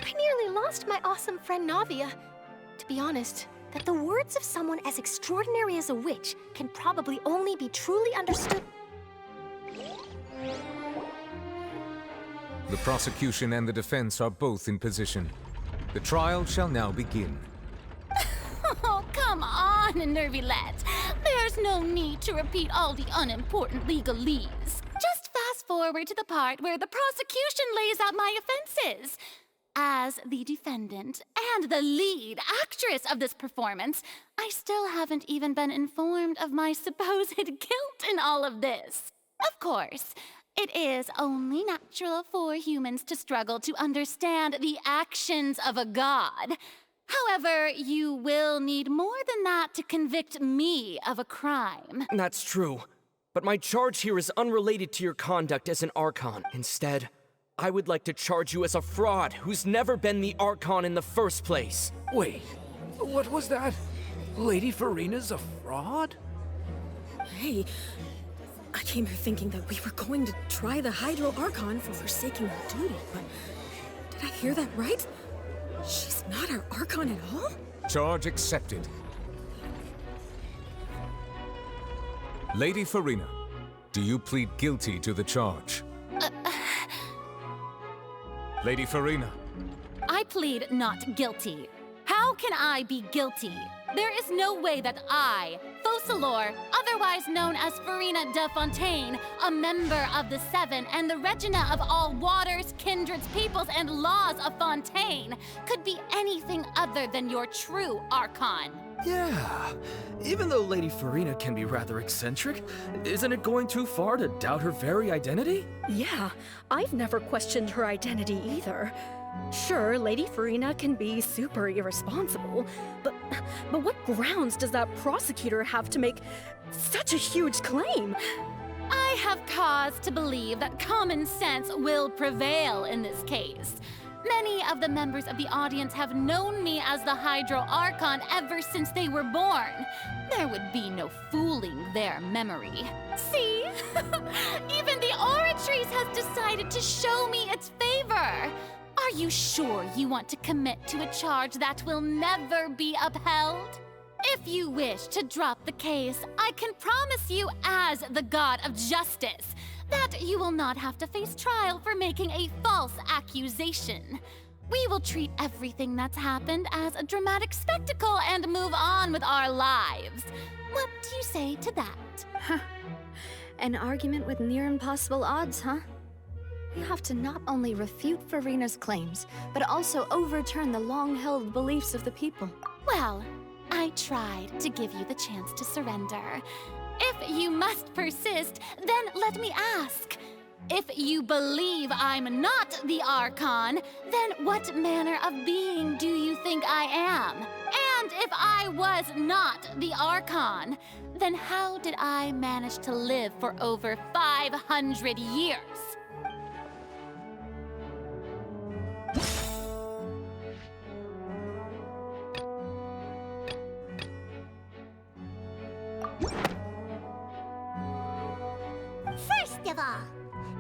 I nearly lost my awesome friend Navia. To be honest, that the words of someone as extraordinary as a witch can probably only be truly understood. The prosecution and the defense are both in position. The trial shall now begin. Oh, come on, Neuvillette. There's no need to repeat all the unimportant legalese. Just fast forward to the part where the prosecution lays out my offenses. As the defendant and the lead actress of this performance, I still haven't even been informed of my supposed guilt in all of this. Of course, it is only natural for humans to struggle to understand the actions of a god. However, you will need more than that to convict me of a crime. That's true. But my charge here is unrelated to your conduct as an Archon. Instead, I would like to charge you as a fraud who's never been the Archon in the first place. Wait, what was that? Lady Furina's a fraud? Hey, I came here thinking that we were going to try the Hydro Archon for forsaking her duty, but did I hear that right? She's not our Archon at all? Charge accepted. Lady Furina, do you plead guilty to the charge? Lady Furina. I plead not guilty. How can I be guilty? There is no way that I, Focalor, otherwise known as Furina de Fontaine, a member of the Seven and the Regina of all waters, kindreds, peoples, and laws of Fontaine, could be anything other than your true Archon. Yeah, even though Lady Furina can be rather eccentric, isn't it going too far to doubt her very identity? Yeah, I've never questioned her identity either. Sure, Lady Furina can be super irresponsible, but what grounds does that prosecutor have to make such a huge claim? I have cause to believe that common sense will prevail in this case. Many of the members of the audience have known me as the Hydro Archon ever since they were born. There would be no fooling their memory. See? Even the Oratrice has decided to show me its favor. Are you sure you want to commit to a charge that will never be upheld? If you wish to drop the case, I can promise you as the God of Justice that you will not have to face trial for making a false accusation. We will treat everything that's happened as a dramatic spectacle and move on with our lives. What do you say to that? Huh. An argument with near impossible odds, huh? You have to not only refute Furina's claims, but also overturn the long-held beliefs of the people. Well, I tried to give you the chance to surrender. If you must persist, then let me ask. If you believe I'm not the Archon, then what manner of being do you think I am? And if I was not the Archon, then how did I manage to live for over 500 years? First of all,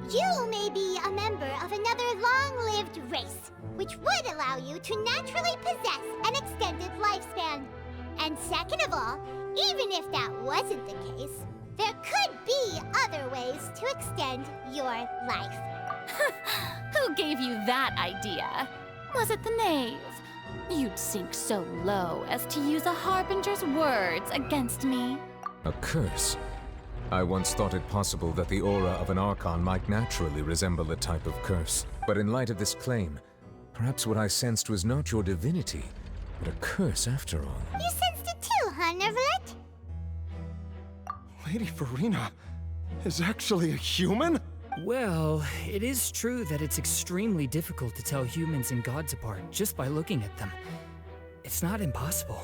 you may be a member of another long-lived race, which would allow you to naturally possess an extended lifespan. And second of all, even if that wasn't the case, there could be other ways to extend your life. Who gave you that idea? Was it the knave? You'd sink so low as to use a harbinger's words against me. A curse? I once thought it possible that the aura of an Archon might naturally resemble a type of curse. But in light of this claim, perhaps what I sensed was not your divinity, but a curse after all. You sensed it too, huh, Neuvillette? Lady Furina is actually a human? Well, it is true that it's extremely difficult to tell humans and gods apart just by looking at them. It's not impossible.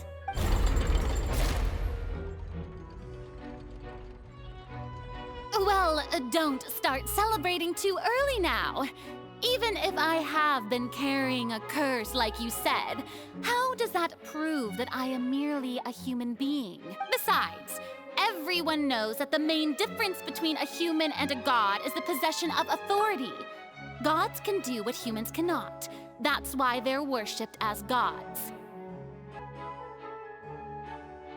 Well, don't start celebrating too early now. Even if I have been carrying a curse like you said, how does that prove that I am merely a human being? Besides, Everyone knows that the main difference between a human and a god is the possession of authority. Gods can do what humans cannot. That's why they're worshipped as gods.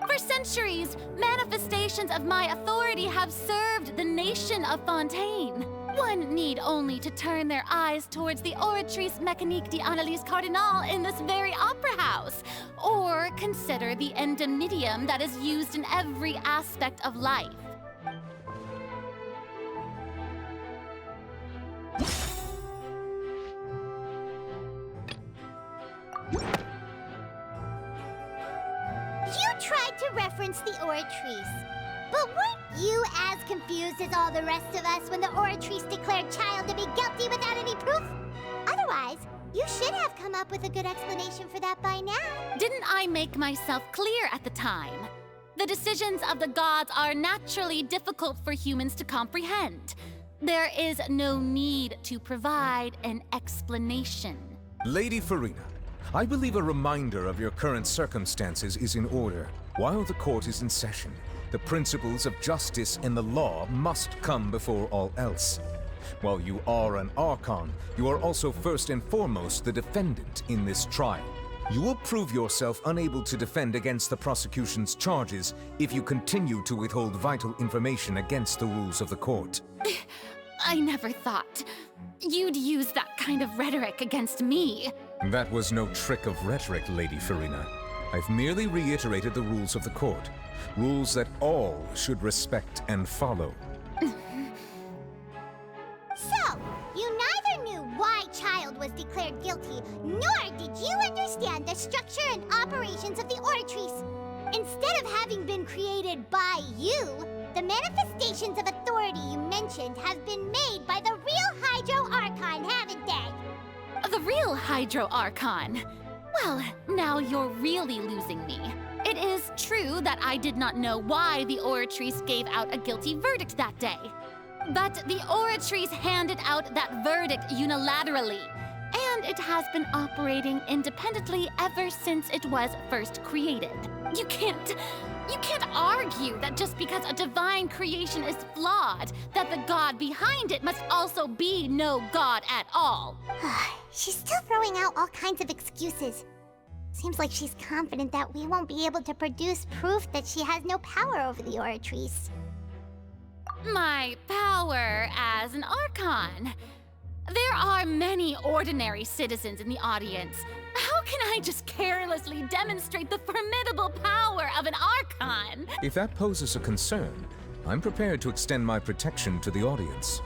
For centuries, manifestations of my authority have served the nation of Fontaine. One need only to turn their eyes towards the Oratrice Mécanique d'Analyse Cardinal in this very opera house, or consider the endemnitium that is used in every aspect of life. You tried to reference the Oratrice, but weren't you as confused as all the rest of us when the Oratrice declared Child to be guilty without any proof? Otherwise, you should have come up with a good explanation for that by now. Didn't I make myself clear at the time? The decisions of the gods are naturally difficult for humans to comprehend. There is no need to provide an explanation. Lady Furina, I believe a reminder of your current circumstances is in order. While the court is in session, the principles of justice and the law must come before all else. While you are an Archon, you are also first and foremost the defendant in this trial. You will prove yourself unable to defend against the prosecution's charges if you continue to withhold vital information against the rules of the court. I never thought you'd use that kind of rhetoric against me. That was no trick of rhetoric, Lady Furina. I've merely reiterated the rules of the court. Rules that all should respect and follow. So, you neither knew why Child was declared guilty, nor did you understand the structure and operations of the Oratrice. Instead of having been created by you, the manifestations of authority you mentioned have been made by the real Hydro Archon, haven't they? The real Hydro Archon? Well, now you're really losing me. It is true that I did not know why the Oratrice gave out a guilty verdict that day. But the Oratrice handed out that verdict unilaterally, and it has been operating independently ever since it was first created. You can't argue that just because a divine creation is flawed, that the god behind it must also be no god at all. She's still throwing out all kinds of excuses. Seems like she's confident that we won't be able to produce proof that she has no power over the Oratrice. My power as an Archon. There are many ordinary citizens in the audience. How can I just carelessly demonstrate the formidable power of an Archon? If that poses a concern, I'm prepared to extend my protection to the audience.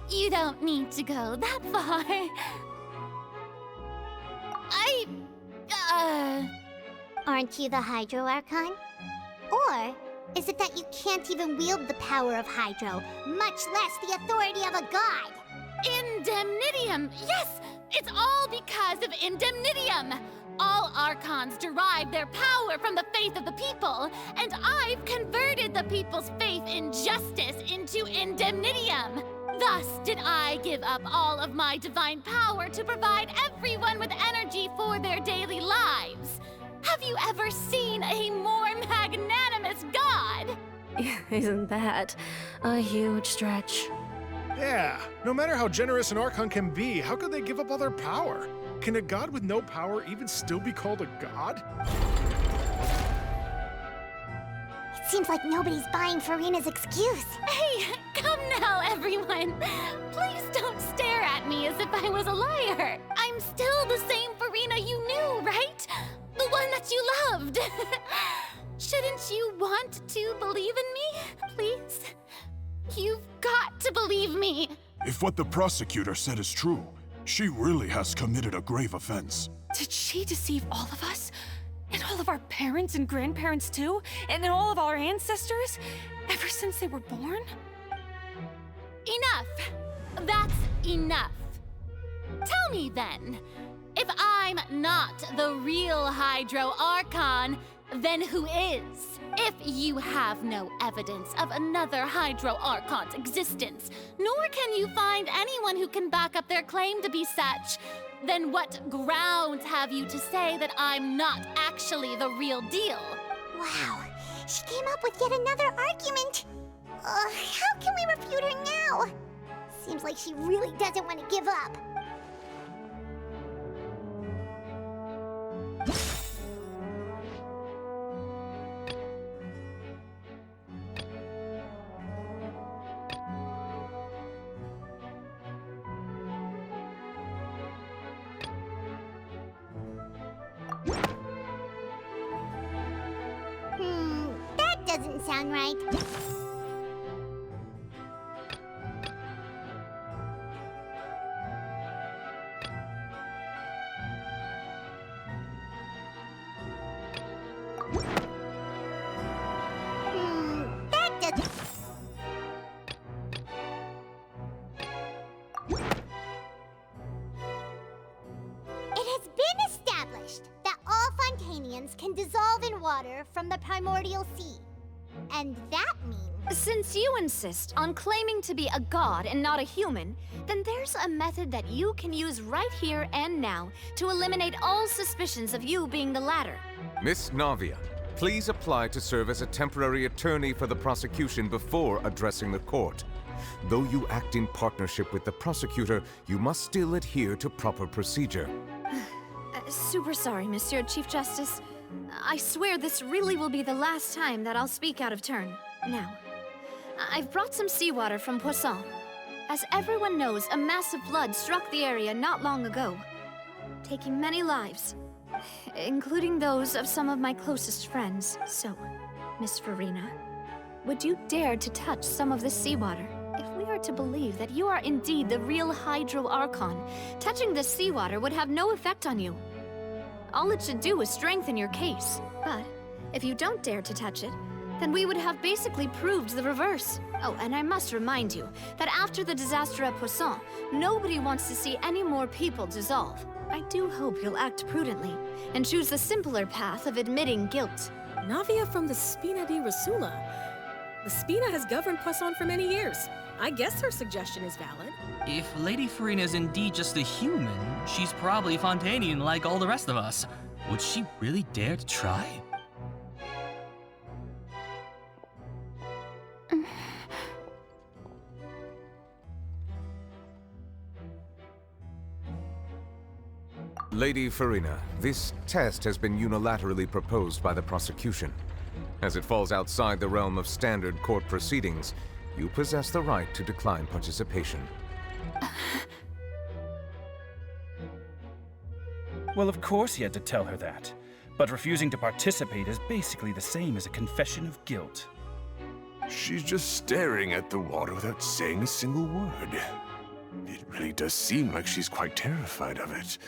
You don't need to go that far. Aren't you the Hydro Archon? Or is it that you can't even wield the power of Hydro, much less the authority of a god? Indemnitium! Yes! It's all because of Indemnitium! All Archons derive their power from the faith of the people, and I've converted the people's faith in justice into Indemnitium! Thus did I give up all of my divine power to provide everyone with energy for their daily lives. Have you ever seen a more magnanimous god? Isn't that a huge stretch? Yeah, no matter how generous an Archon can be, how could they give up all their power? Can a god with no power even still be called a god? It seems like nobody's buying Furina's excuse. Hey, come now, everyone. Please don't stare at me as if I was a liar. I'm still the same Furina you knew, right? The one that you loved. Shouldn't you want to believe in me? Please? You've got to believe me. If what the prosecutor said is true, she really has committed a grave offense. Did she deceive all of us? And all of our parents and grandparents too? And all of our ancestors? Ever since they were born? Enough! That's enough. Tell me then, if I'm not the real Hydro Archon, then who is? If you have no evidence of another Hydro Archon's existence, nor can you find anyone who can back up their claim to be such, then what grounds have you to say that I'm not actually the real deal? Wow, She came up with yet another argument. How can we refute her now? Seems like she really doesn't want to give up. That doesn't sound right. That doesn't... It has been established that all Fontanians can dissolve in water from the primordial sea. And that means... Since you insist on claiming to be a god and not a human, then there's a method that you can use right here and now to eliminate all suspicions of you being the latter. Miss Navia, please apply to serve as a temporary attorney for the prosecution before addressing the court. Though you act in partnership with the prosecutor, you must still adhere to proper procedure. Super sorry, Monsieur Chief Justice. I swear this really will be the last time that I'll speak out of turn. Now, I've brought some seawater from Poisson. As everyone knows, a massive flood struck the area not long ago, taking many lives, including those of some of my closest friends. So, Miss Furina, would you dare to touch some of this seawater? If we are to believe that you are indeed the real Hydro Archon, touching this seawater would have no effect on you. All it should do is strengthen your case. But if you don't dare to touch it, then we would have basically proved the reverse. Oh, and I must remind you that after the disaster at Poisson, nobody wants to see any more people dissolve. I do hope you'll act prudently and choose the simpler path of admitting guilt. Navia from the Spina di Rasula. The Spina has governed Poisson for many years. I guess her suggestion is valid. If Lady Furina is indeed just a human, she's probably Fontanian like all the rest of us. Would she really dare to try? Lady Furina, this test has been unilaterally proposed by the prosecution. As it falls outside the realm of standard court proceedings, you possess the right to decline participation. Well, of course he had to tell her that. But refusing to participate is basically the same as a confession of guilt. She's just staring at the water without saying a single word. It really does seem like she's quite terrified of it.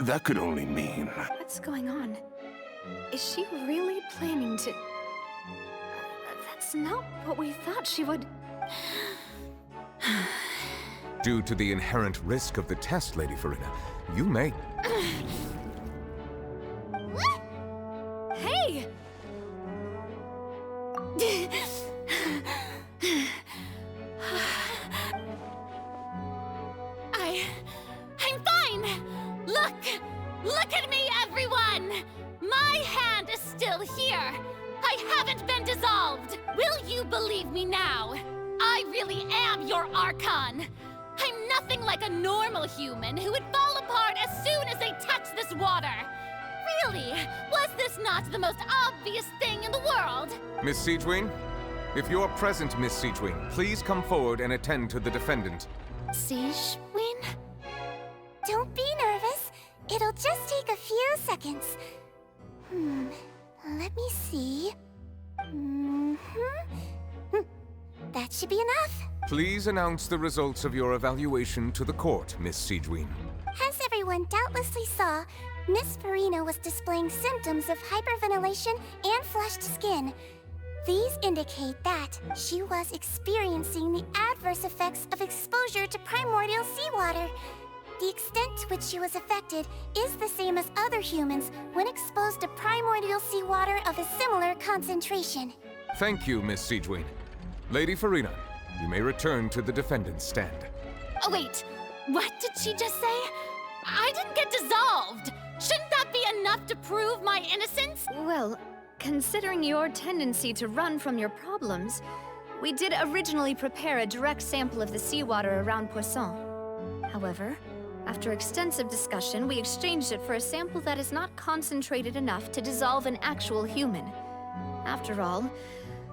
That could only mean... What's going on? Is she really planning to... That's not what we thought she would... Due to the inherent risk of the test, Lady Furina, you may... Hey! I'm fine! Look at me, everyone! My hand is still here! I haven't been dissolved! Will you believe me now? I really am your Archon! I'm nothing like a normal human who would fall apart as soon as they touch this water! Really? Was this not the most obvious thing in the world? Miss Siegewin? If you're present, Miss Siegewin, please come forward and attend to the defendant. Siegewin? Don't be nervous. It'll just take a few seconds. Let me see. That should be enough. Please announce the results of your evaluation to the court, Miss Siegewin. As everyone doubtlessly saw, Miss Furina was displaying symptoms of hyperventilation and flushed skin. These indicate that she was experiencing the adverse effects of exposure to primordial seawater. The extent to which she was affected is the same as other humans when exposed to primordial seawater of a similar concentration. Thank you, Miss Siegewin. Lady Furina, you may return to the defendant's stand. Oh wait, what did she just say? I didn't get dissolved! Shouldn't that be enough to prove my innocence? Well, considering your tendency to run from your problems, we did originally prepare a direct sample of the seawater around Poisson. However, after extensive discussion, we exchanged it for a sample that is not concentrated enough to dissolve an actual human. After all,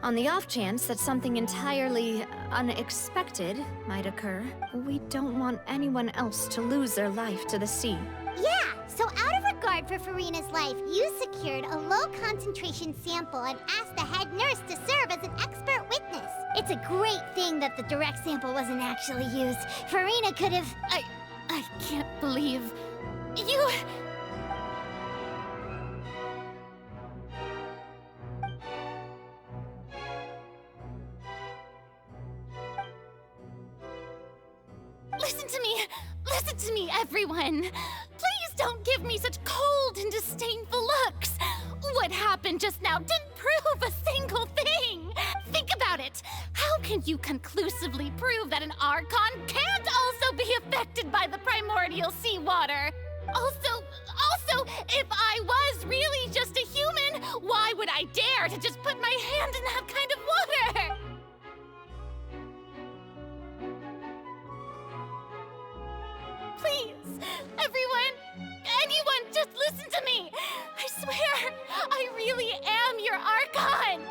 on the off chance that something entirely unexpected might occur, we don't want anyone else to lose their life to the sea. Yeah, so out of regard for Furina's life, you secured a low-concentration sample and asked the head nurse to serve as an expert witness. It's a great thing that the direct sample wasn't actually used. Furina could have... I can't believe you... Listen to me, everyone! Please don't give me such cold and disdainful looks! What happened just now didn't prove a single thing! Think about it! How can you conclusively prove that an Archon can't also be affected by the primordial seawater? Also, if I was really just a human, why would I dare to just put my hand in that kind of water? Please, everyone, anyone, just listen to me! I swear, I really am your Archon!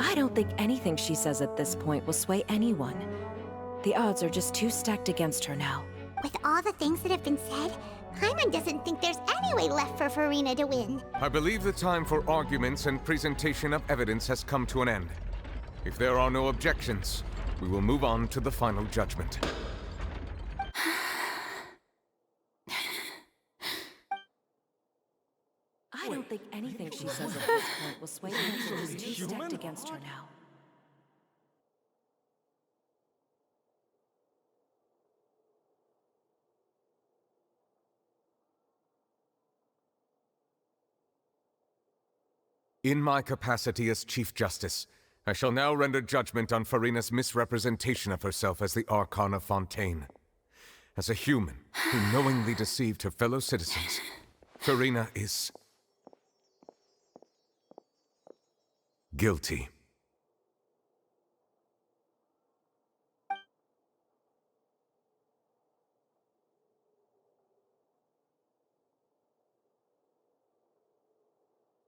I don't think anything she says at this point will sway anyone. The odds are just too stacked against her now. With all the things that have been said, Paimon doesn't think there's any way left for Furina to win. I believe the time for arguments and presentation of evidence has come to an end. If there are no objections, we will move on to the final judgment. I don't think anything she says at this point will sway anyone. She's too stacked against her now. In my capacity as Chief Justice, I shall now render judgment on Furina's misrepresentation of herself as the Archon of Fontaine. As a human who knowingly deceived her fellow citizens, Furina is... guilty.